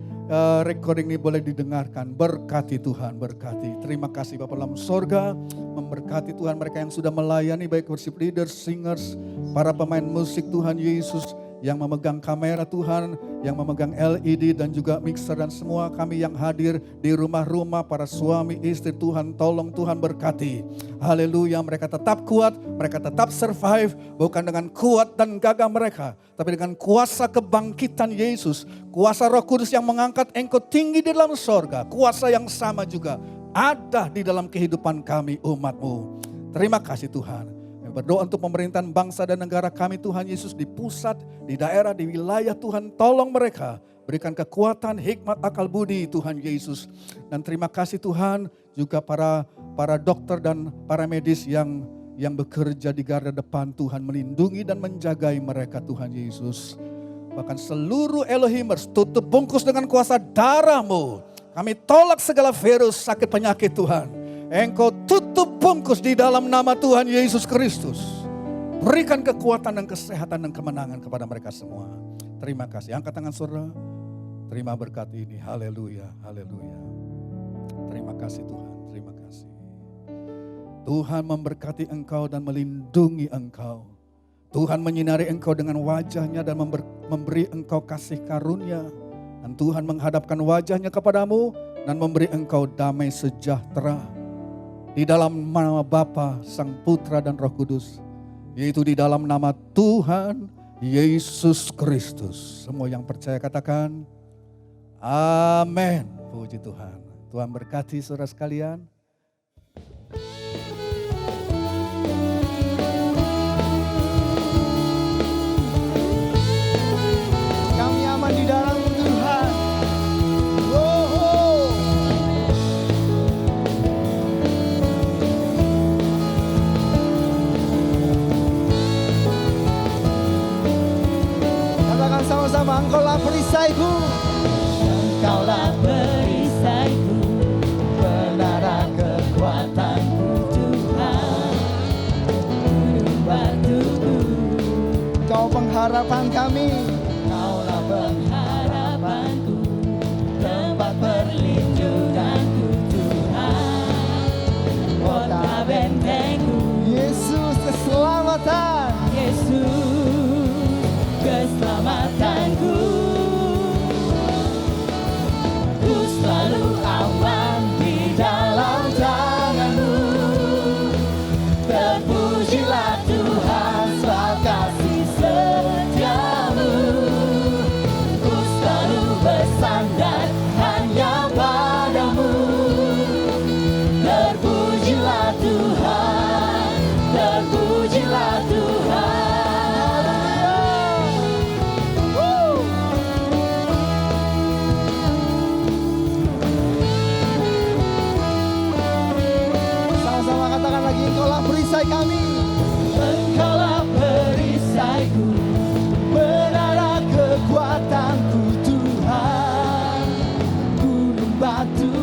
recording ini boleh didengarkan, berkati Tuhan, berkati. Terima kasih Bapa dalam sorga, memberkati Tuhan mereka yang sudah melayani, baik worship leaders, singers, para pemain musik Tuhan Yesus, yang memegang kamera Tuhan, yang memegang LED dan juga mixer, dan semua kami yang hadir di rumah-rumah, para suami, istri Tuhan, tolong Tuhan berkati. Haleluya, mereka tetap kuat, mereka tetap survive, bukan dengan kuat dan gagah mereka, tapi dengan kuasa kebangkitan Yesus, kuasa Roh Kudus yang mengangkat Engkau tinggi di dalam sorga, kuasa yang sama juga ada di dalam kehidupan kami umat-Mu. Terima kasih Tuhan. Berdoa untuk pemerintahan bangsa dan negara kami Tuhan Yesus, di pusat, di daerah, di wilayah Tuhan, tolong mereka. Berikan kekuatan, hikmat, akal budi Tuhan Yesus. Dan terima kasih Tuhan juga para dokter dan para medis yang bekerja di garda depan Tuhan, melindungi dan menjagai mereka Tuhan Yesus. Bahkan seluruh Elohimers tutup bungkus dengan kuasa darah-Mu. Kami tolak segala virus, sakit, penyakit Tuhan. Engkau tutup bungkus di dalam nama Tuhan Yesus Kristus. Berikan kekuatan dan kesehatan dan kemenangan kepada mereka semua. Terima kasih. Angkat tangan saudara. Terima berkat ini. Haleluya, haleluya. Terima kasih Tuhan, terima kasih. Tuhan memberkati engkau dan melindungi engkau. Tuhan menyinari engkau dengan wajahnya dan memberi engkau kasih karunia. Dan Tuhan menghadapkan wajahnya kepadamu dan memberi engkau damai sejahtera. Di dalam nama Bapa, Sang Putra dan Roh Kudus. Yaitu di dalam nama Tuhan Yesus Kristus. Semua yang percaya katakan amin. Puji Tuhan. Tuhan berkati saudara sekalian. Kami aman di dalam Tuhan. Katakan sama-sama, Engkaulah perisaiku. Engkaulah perisaiku, menara kekuatanku Tuhan, gunung batuku. Kau pengharapan kami. Kaulah pengharapanku, tempat perlindunganku Tuhan. bersandar hanya padamu. Terpujilah Tuhan, terpujilah Tuhan. Sama-sama katakan lagi, Engkaulah perisai kami. Engkaulah perisaiku, menara kekuatanku Tuhan, gunung batu